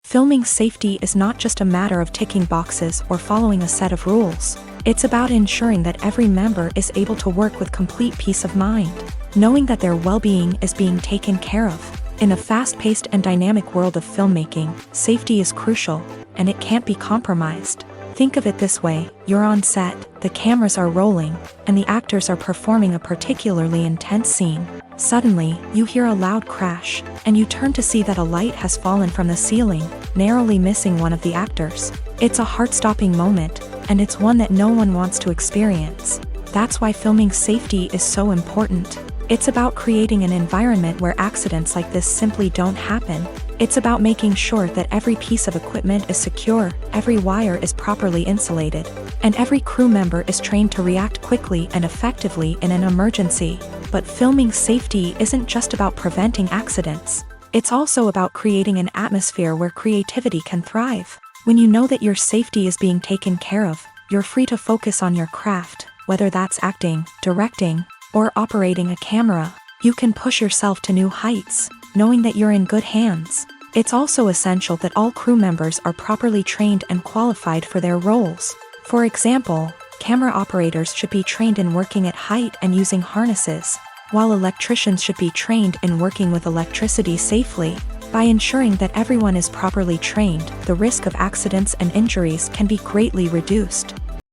Filming safety is not just a matter of ticking boxes or following a set of rules. It's about ensuring that every member is able to work with complete peace of mind, knowing that their well-being is being taken care of. In a fast-paced and dynamic world of filmmaking, safety is crucial, and it can't be compromised. Think of it this way: you're on set, the cameras are rolling, and the actors are performing a particularly intense scene. Suddenly, you hear a loud crash, and you turn to see that a light has fallen from the ceiling, narrowly missing one of the actors. It's a heart-stopping moment, and it's one that no one wants to experience. That's why filming safety is so important. It's about creating an environment where accidents like this simply don't happen. It's about making sure that every piece of equipment is secure, every wire is properly insulated, and every crew member is trained to react quickly and effectively in an emergency. But filming safety isn't just about preventing accidents. It's also about creating an atmosphere where creativity can thrive. When you know that your safety is being taken care of, you're free to focus on your craft, whether that's acting, directing, or operating a camera. You can push yourself to new heights, knowing that you're in good hands. It's also essential that all crew members are properly trained and qualified for their roles. For example, camera operators should be trained in working at height and using harnesses, while electricians should be trained in working with electricity safely. By ensuring that everyone is properly trained, the risk of accidents and injuries can be greatly reduced.